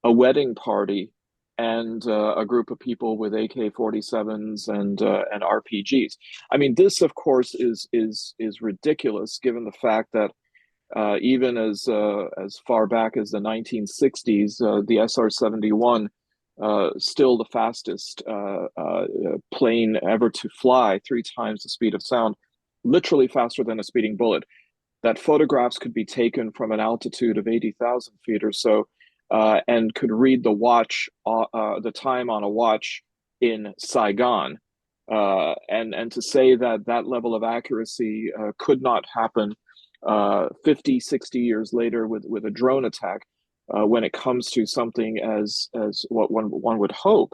a wedding party and a group of people with AK-47s and RPGs. I mean, this, of course, is ridiculous, given the fact that even as far back as the 1960s, the SR-71, still the fastest plane ever to fly, 3 times the speed of sound, literally faster than a speeding bullet, that photographs could be taken from an altitude of 80,000 feet or so, and could read the time on a watch in Saigon. And to say that level of accuracy could not happen 50, 60 years later with a drone attack, when it comes to something as what one would hope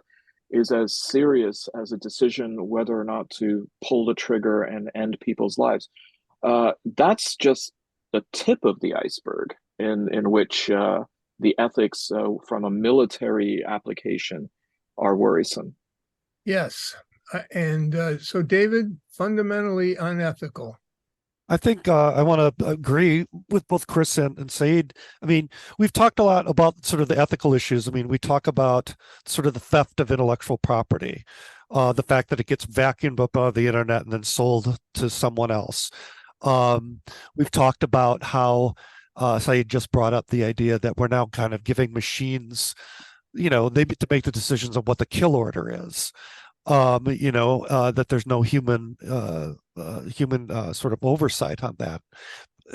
is as serious as a decision whether or not to pull the trigger and end people's lives. That's just the tip of the iceberg in which the ethics from a military application are worrisome. Yes. And so, David, fundamentally unethical. I think I want to agree with both Chris and Saeed. I mean, we've talked a lot about sort of the ethical issues. I mean, we talk about sort of the theft of intellectual property, the fact that it gets vacuumed up on the internet and then sold to someone else. We've talked about how Saeed just brought up the idea that we're now kind of giving machines, maybe to make the decisions of what the kill order is. That there's no human sort of oversight on that,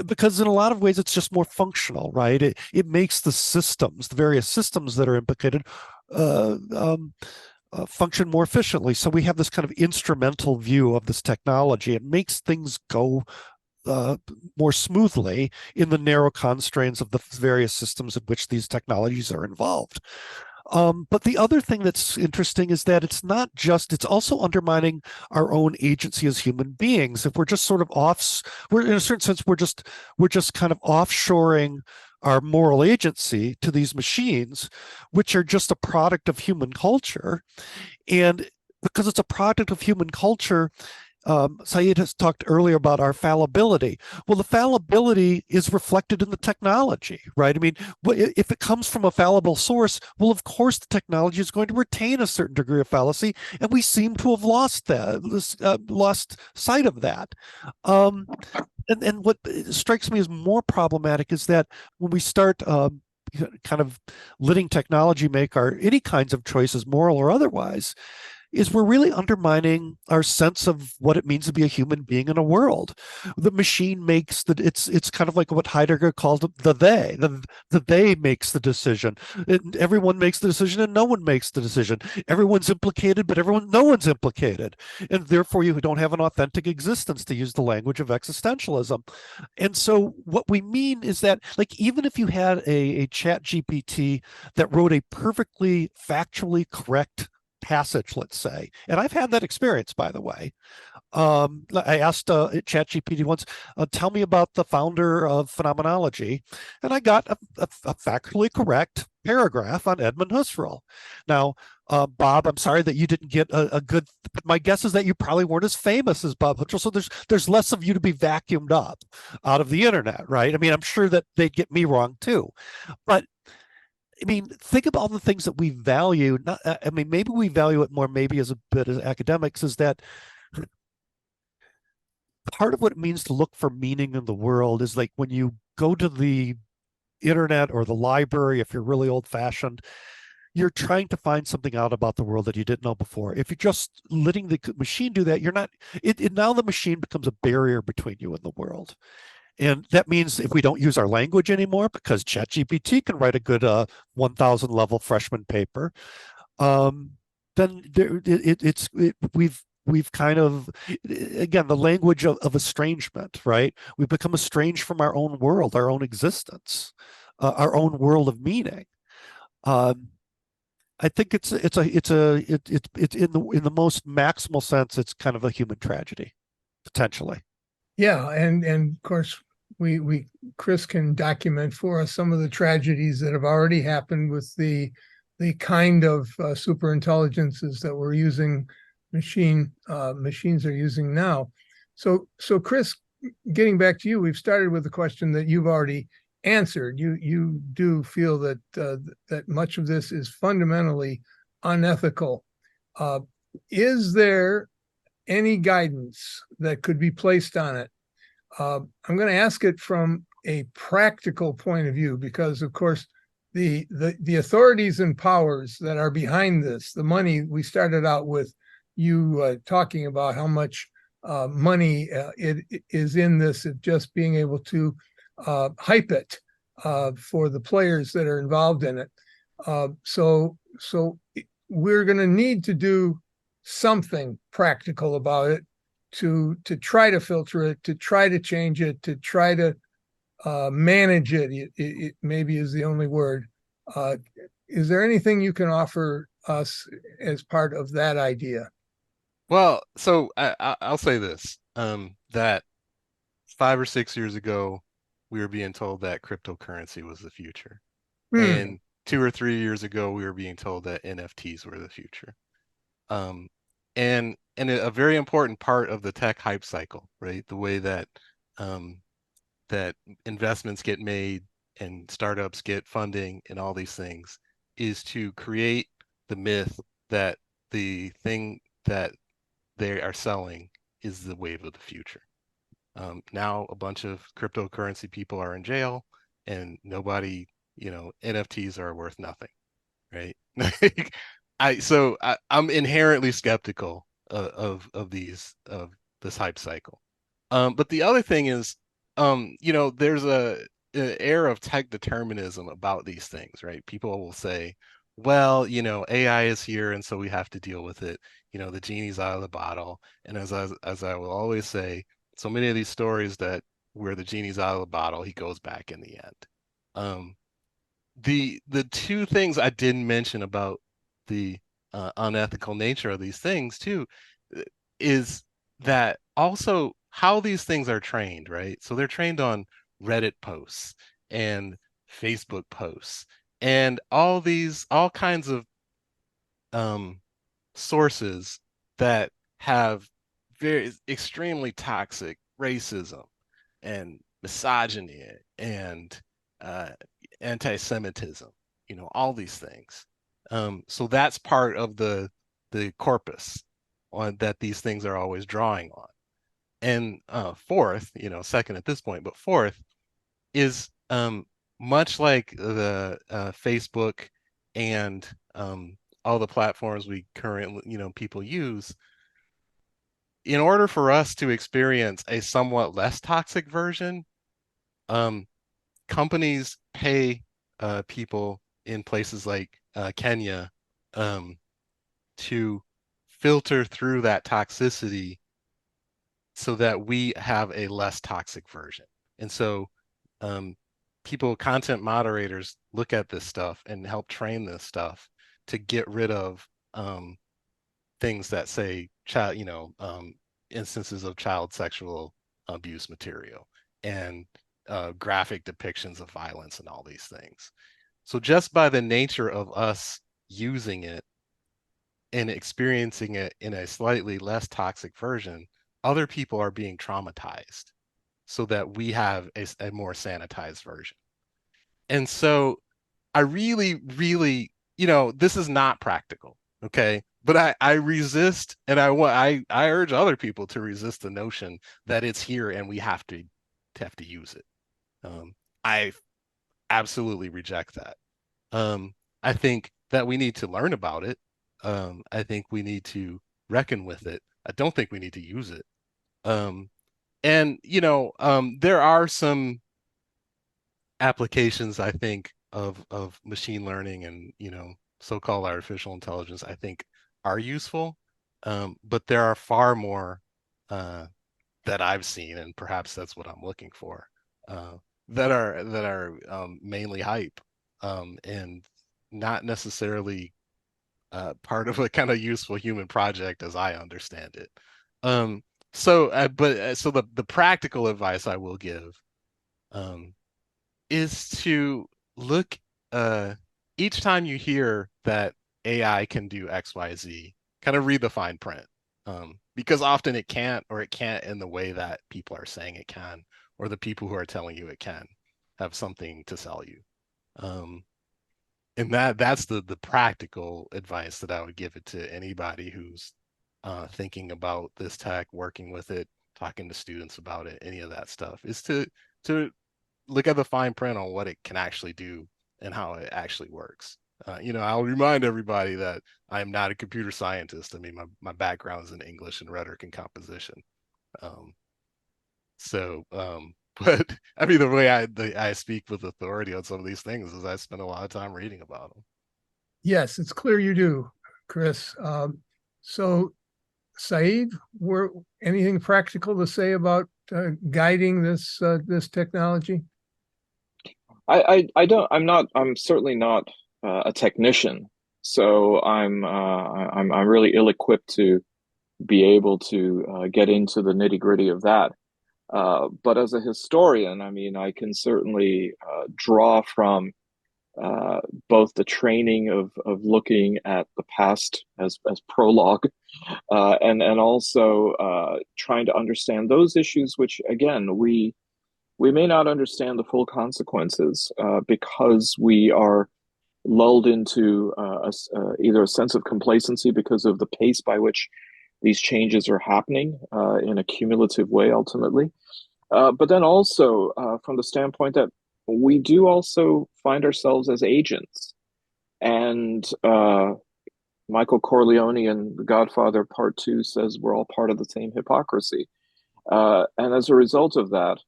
because in a lot of ways it's just more functional, right? It makes the various systems that are implicated function more efficiently. So we have this kind of instrumental view of this technology. It makes things go more smoothly in the narrow constraints of the various systems in which these technologies are involved. But the other thing that's interesting is that it's also undermining our own agency as human beings. If we're just sort of we're in a certain sense, we're just kind of offshoring our moral agency to these machines, which are just a product of human culture. And because it's a product of human culture, Saeed has talked earlier about our fallibility. Well, the fallibility is reflected in the technology, right? I mean, if it comes from a fallible source, well, of course, the technology is going to retain a certain degree of fallacy, and we seem to have lost sight of that. And what strikes me as more problematic is that when we start kind of letting technology make any kinds of choices, moral or otherwise, is we're really undermining our sense of what it means to be a human being in a world. The machine makes it's kind of like what Heidegger called the they. The they makes the decision. Everyone makes the decision and no one makes the decision. Everyone's implicated, but no one's implicated. And therefore you don't have an authentic existence, to use the language of existentialism. And so what we mean is that, like, even if you had a chat GPT that wrote a perfectly factually correct passage, let's say, and I've had that experience, by the way. I asked ChatGPT once, tell me about the founder of phenomenology, and I got a factually correct paragraph on Edmund Husserl. Now, Bob, I'm sorry that you didn't get a good. My guess is that you probably weren't as famous as Bob Husserl, so there's less of you to be vacuumed up out of the internet, right? I mean, I'm sure that they'd get me wrong too, but I mean, think about all the things that we value. I mean, maybe we value it more, maybe as a bit as academics, is that part of what it means to look for meaning in the world is like when you go to the internet or the library, if you're really old fashioned, you're trying to find something out about the world that you didn't know before. If you're just letting the machine do that, you're not, now the machine becomes a barrier between you and the world. And that means if we don't use our language anymore, because ChatGPT can write a good 1,000 level freshman paper, then we've kind of, again, the language of estrangement, right? We've become estranged from our own world, our own existence, our own world of meaning. I think it's in the most maximal sense, it's kind of a human tragedy, potentially. Yeah, and of course we Chris can document for us some of the tragedies that have already happened with the kind of super intelligences that we're using, machines are using now. So Chris, getting back to you, we've started with the question that you've already answered. You do feel that that much of this is fundamentally unethical. Is there any guidance that could be placed on it? I'm going to ask it from a practical point of view, because of course the authorities and powers that are behind this, the money, we started out with you talking about how much money it is in this, of just being able to hype it for the players that are involved in it. So we're going to need to do something practical about it to try to filter it, to try to change it, to try to manage it. It maybe is the only word. Is there anything you can offer us as part of that idea? Well, so I'll say this, that 5 or 6 years ago, we were being told that cryptocurrency was the future. And 2 or 3 years ago, we were being told that NFTs were the future. And a very important part of the tech hype cycle, right? The way that that investments get made and startups get funding and all these things is to create the myth that the thing that they are selling is the wave of the future. Now a bunch of cryptocurrency people are in jail, and nobody, NFTs are worth nothing, right? I'm inherently skeptical of this hype cycle. But the other thing is, there's an air of tech determinism about these things, right? People will say, well, AI is here, and so we have to deal with it. The genie's out of the bottle. And as I will always say, so many of these stories that where the genie's out of the bottle, he goes back in the end. The two things I didn't mention about the unethical nature of these things too is that also how these things are trained, right? So they're trained on Reddit posts and Facebook posts and all kinds of sources that have very extremely toxic racism and misogyny and anti-Semitism, all these things. So that's part of the corpus that these things are always drawing on. And fourth, second at this point, but fourth is much like the Facebook and all the platforms we currently, people use, in order for us to experience a somewhat less toxic version, companies pay people in places like Kenya to filter through that toxicity so that we have a less toxic version. And so content moderators look at this stuff and help train this stuff to get rid of things that say child, instances of child sexual abuse material and graphic depictions of violence and all these things. So just by the nature of us using it and experiencing it in a slightly less toxic version, other people are being traumatized so that we have a more sanitized version. And so I really, really, this is not practical, okay? But I resist, and I urge other people to resist the notion that it's here and we have to use it. I absolutely reject that. I think that we need to learn about it. I think we need to reckon with it. I don't think we need to use it. There are some applications, I think, of machine learning and, so-called artificial intelligence, I think are useful. But there are far more that I've seen, and perhaps that's what I'm looking for, that are mainly hype and not necessarily part of a kind of useful human project as I understand it. So the practical advice I will give is to look each time you hear that AI can do XYZ, kind of read the fine print. Because often it can't, or it can't in the way that people are saying it can, or the people who are telling you it can have something to sell you. And that's the practical advice that I would give it to anybody who's thinking about this tech, working with it, talking to students about it, any of that stuff, is to look at the fine print on what it can actually do and how it actually works. I'll remind everybody that I am not a computer scientist. I mean, my background is in English and rhetoric and composition. But I mean, the way I speak with authority on some of these things is I spend a lot of time reading about them. Yes, it's clear you do, Chris. So, Saeed, anything practical to say about guiding this technology? I'm certainly not a technician, so I'm really ill-equipped to be able to get into the nitty-gritty of that. But as a historian, I mean, I can certainly draw from both the training of looking at the past as prologue, and also trying to understand those issues, which again we may not understand the full consequences because we are lulled into either a sense of complacency because of the pace by which these changes are happening in a cumulative way ultimately. But then also from the standpoint that we do also find ourselves as agents. And Michael Corleone in The Godfather Part 2 says we're all part of the same hypocrisy. And as a result of that,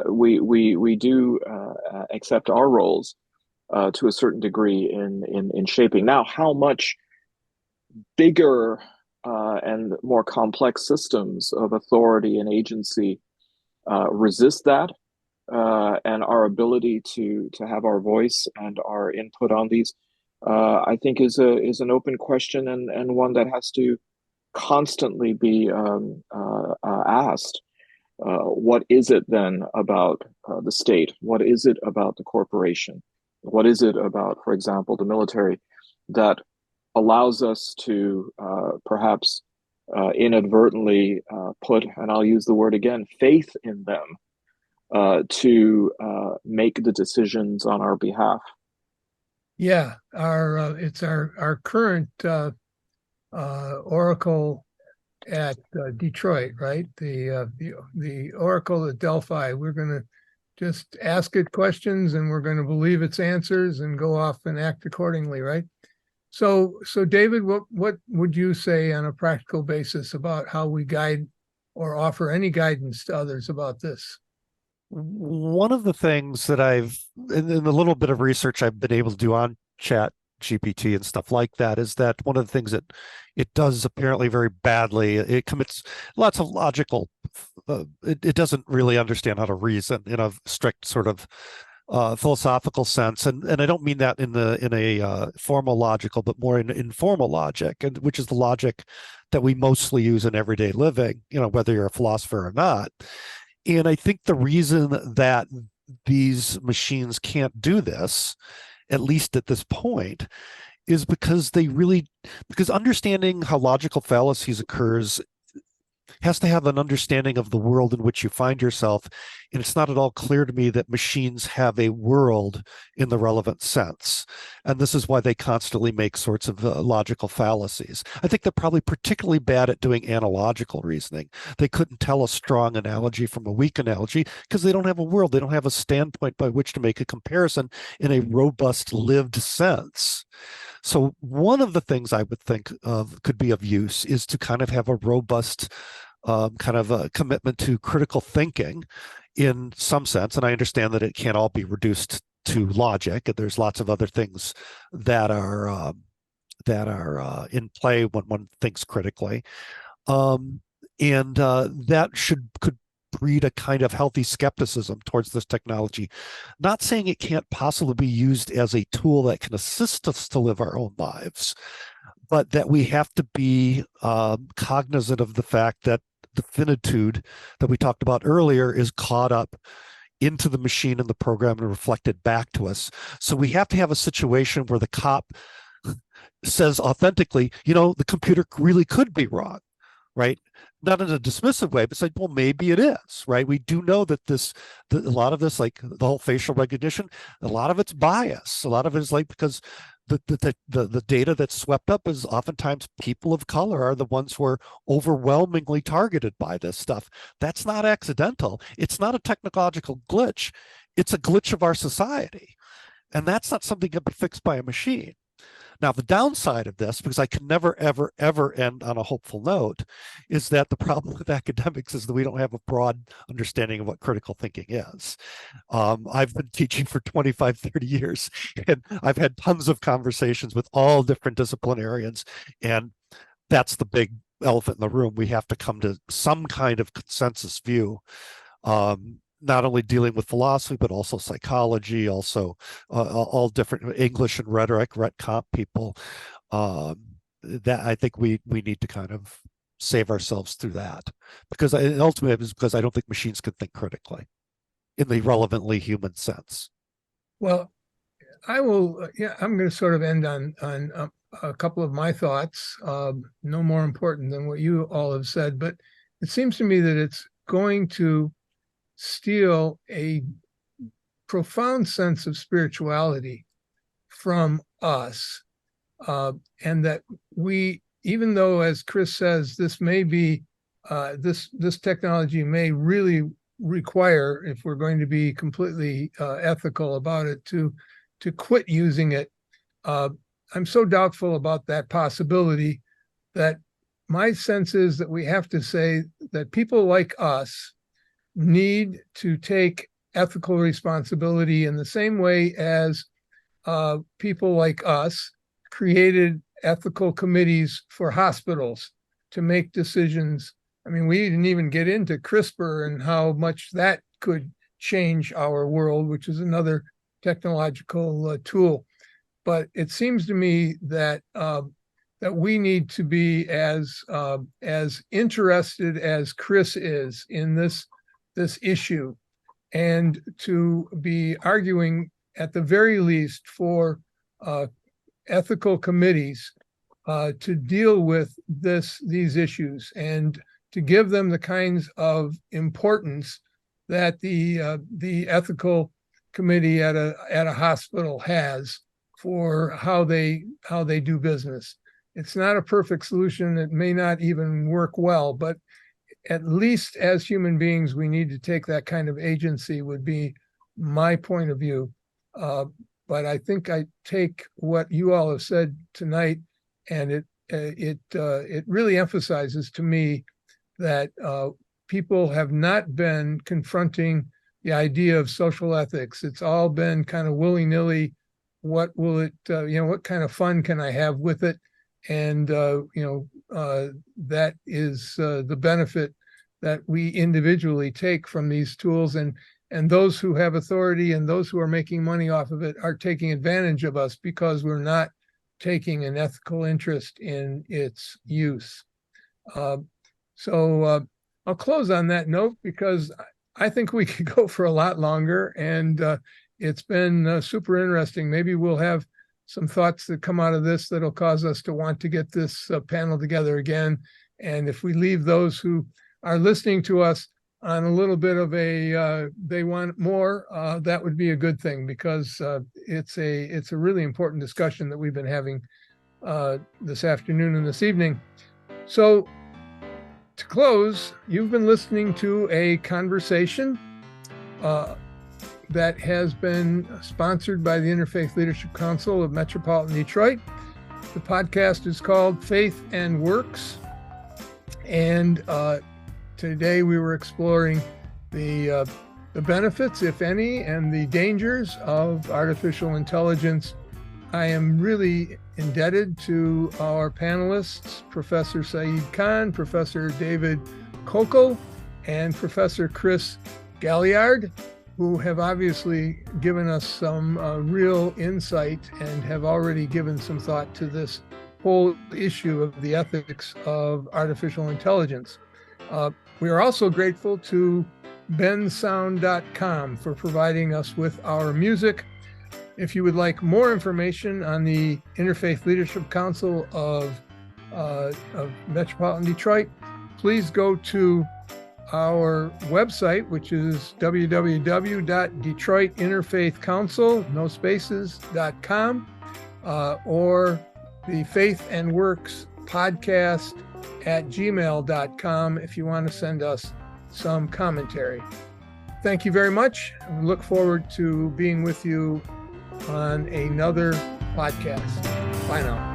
we do accept our roles to a certain degree in shaping. Now, how much bigger and more complex systems of authority and agency resist that, and our ability to have our voice and our input on these, I think is an open question and one that has to constantly be asked. What is it then about the state? What is it about the corporation? What is it about, for example, the military that allows us to perhaps inadvertently put, and I'll use the word again, faith in them to make the decisions on our behalf. Yeah, it's our current Oracle at Detroit, right? The Oracle at Delphi. We're going to just ask it questions, and we're going to believe its answers and go off and act accordingly, right? So David, what would you say on a practical basis about how we guide or offer any guidance to others about this? One of the things that in the little bit of research I've been able to do on Chat GPT and stuff like that, is that one of the things that it does apparently very badly, it commits lots of logical, it doesn't really understand how to reason in a strict sort of philosophical sense, and I don't mean that in a formal logical, but more in informal logic, and which is the logic that we mostly use in everyday living, whether you're a philosopher or not. And I think the reason that these machines can't do this, at least at this point, is because because understanding how logical fallacies occurs has to have an understanding of the world in which you find yourself. And it's not at all clear to me that machines have a world in the relevant sense. And this is why they constantly make sorts of logical fallacies. I think they're probably particularly bad at doing analogical reasoning. They couldn't tell a strong analogy from a weak analogy because they don't have a world. They don't have a standpoint by which to make a comparison in a robust, lived sense. So one of the things I would think of could be of use is to kind of have a robust kind of a commitment to critical thinking in some sense. And I understand that it can't all be reduced to logic. And there's lots of other things that are in play when one thinks critically. And that could breed a kind of healthy skepticism towards this technology. Not saying it can't possibly be used as a tool that can assist us to live our own lives, but that we have to be cognizant of the fact that the finitude that we talked about earlier is caught up into the machine and the program and reflected back to us. So we have to have a situation where the cop says authentically, the computer really could be wrong, right? Not in a dismissive way, but it's like, well, maybe it is, right? We do know that a lot of this, like the whole facial recognition, a lot of it's bias. A lot of it is like, because the data that's swept up is oftentimes people of color are the ones who are overwhelmingly targeted by this stuff. That's not accidental. It's not a technological glitch. It's a glitch of our society. And that's not something that can be fixed by a machine. Now, the downside of this, because I can never, ever, ever end on a hopeful note, is that the problem with academics is that we don't have a broad understanding of what critical thinking is. I've been teaching for 25, 30 years, and I've had tons of conversations with all different disciplinarians, and that's the big elephant in the room. We have to come to some kind of consensus view. Not only dealing with philosophy, but also psychology, also all different English and rhetoric, Rhet Comp people. That I think we need to kind of save ourselves through that, because ultimately it's because I don't think machines can think critically in the relevantly human sense. Well, I will. Yeah, I'm going to sort of end on a couple of my thoughts. No more important than what you all have said, but it seems to me that it's going to steal a profound sense of spirituality from us, and that we, even though, as Chris says, this may be this technology may really require, if we're going to be completely ethical about it, to quit using it. I'm so doubtful about that possibility that my sense is that we have to say that people like us need to take ethical responsibility in the same way as people like us created ethical committees for hospitals to make decisions. I mean, we didn't even get into CRISPR and how much that could change our world, which is another technological tool. But it seems to me that that we need to be as interested as Chris is in this issue, and to be arguing at the very least for ethical committees to deal with these issues and to give them the kinds of importance that the ethical committee at a hospital has for how they do business. It's not a perfect solution. It may not even work well, but at least as human beings, we need to take that kind of agency, would be my point of view. But I think I take what you all have said tonight, and it really emphasizes to me that people have not been confronting the idea of social ethics. It's all been kind of willy-nilly. What will it, what kind of fun can I have with it? And, that is the benefit that we individually take from these tools. And those who have authority and those who are making money off of it are taking advantage of us because we're not taking an ethical interest in its use. So I'll close on that note because I think we could go for a lot longer, and it's been super interesting. Maybe we'll have some thoughts that come out of this that'll cause us to want to get this panel together again. And if we leave those who are listening to us on a little bit of a they want more, that would be a good thing, because it's a really important discussion that we've been having this afternoon and this evening. So to close, you've been listening to a conversation that has been sponsored by the InterFaith Leadership Council of Metropolitan Detroit. The podcast is called Faith and Works. And today we were exploring the benefits, if any, and the dangers of artificial intelligence. I am really indebted to our panelists, Professor Saeed Khan, Professor David Koukal, and Professor Chris Gilliard, who have obviously given us some real insight and have already given some thought to this whole issue of the ethics of artificial intelligence. We are also grateful to bensound.com for providing us with our music. If you would like more information on the InterFaith Leadership Council of Metropolitan Detroit, please go to our website, which is www.detroitinterfaithcouncil, no spaces.com, or the Faith and Works podcast at gmail.com if you want to send us some commentary. Thank you very much. I look forward to being with you on another podcast. Bye now.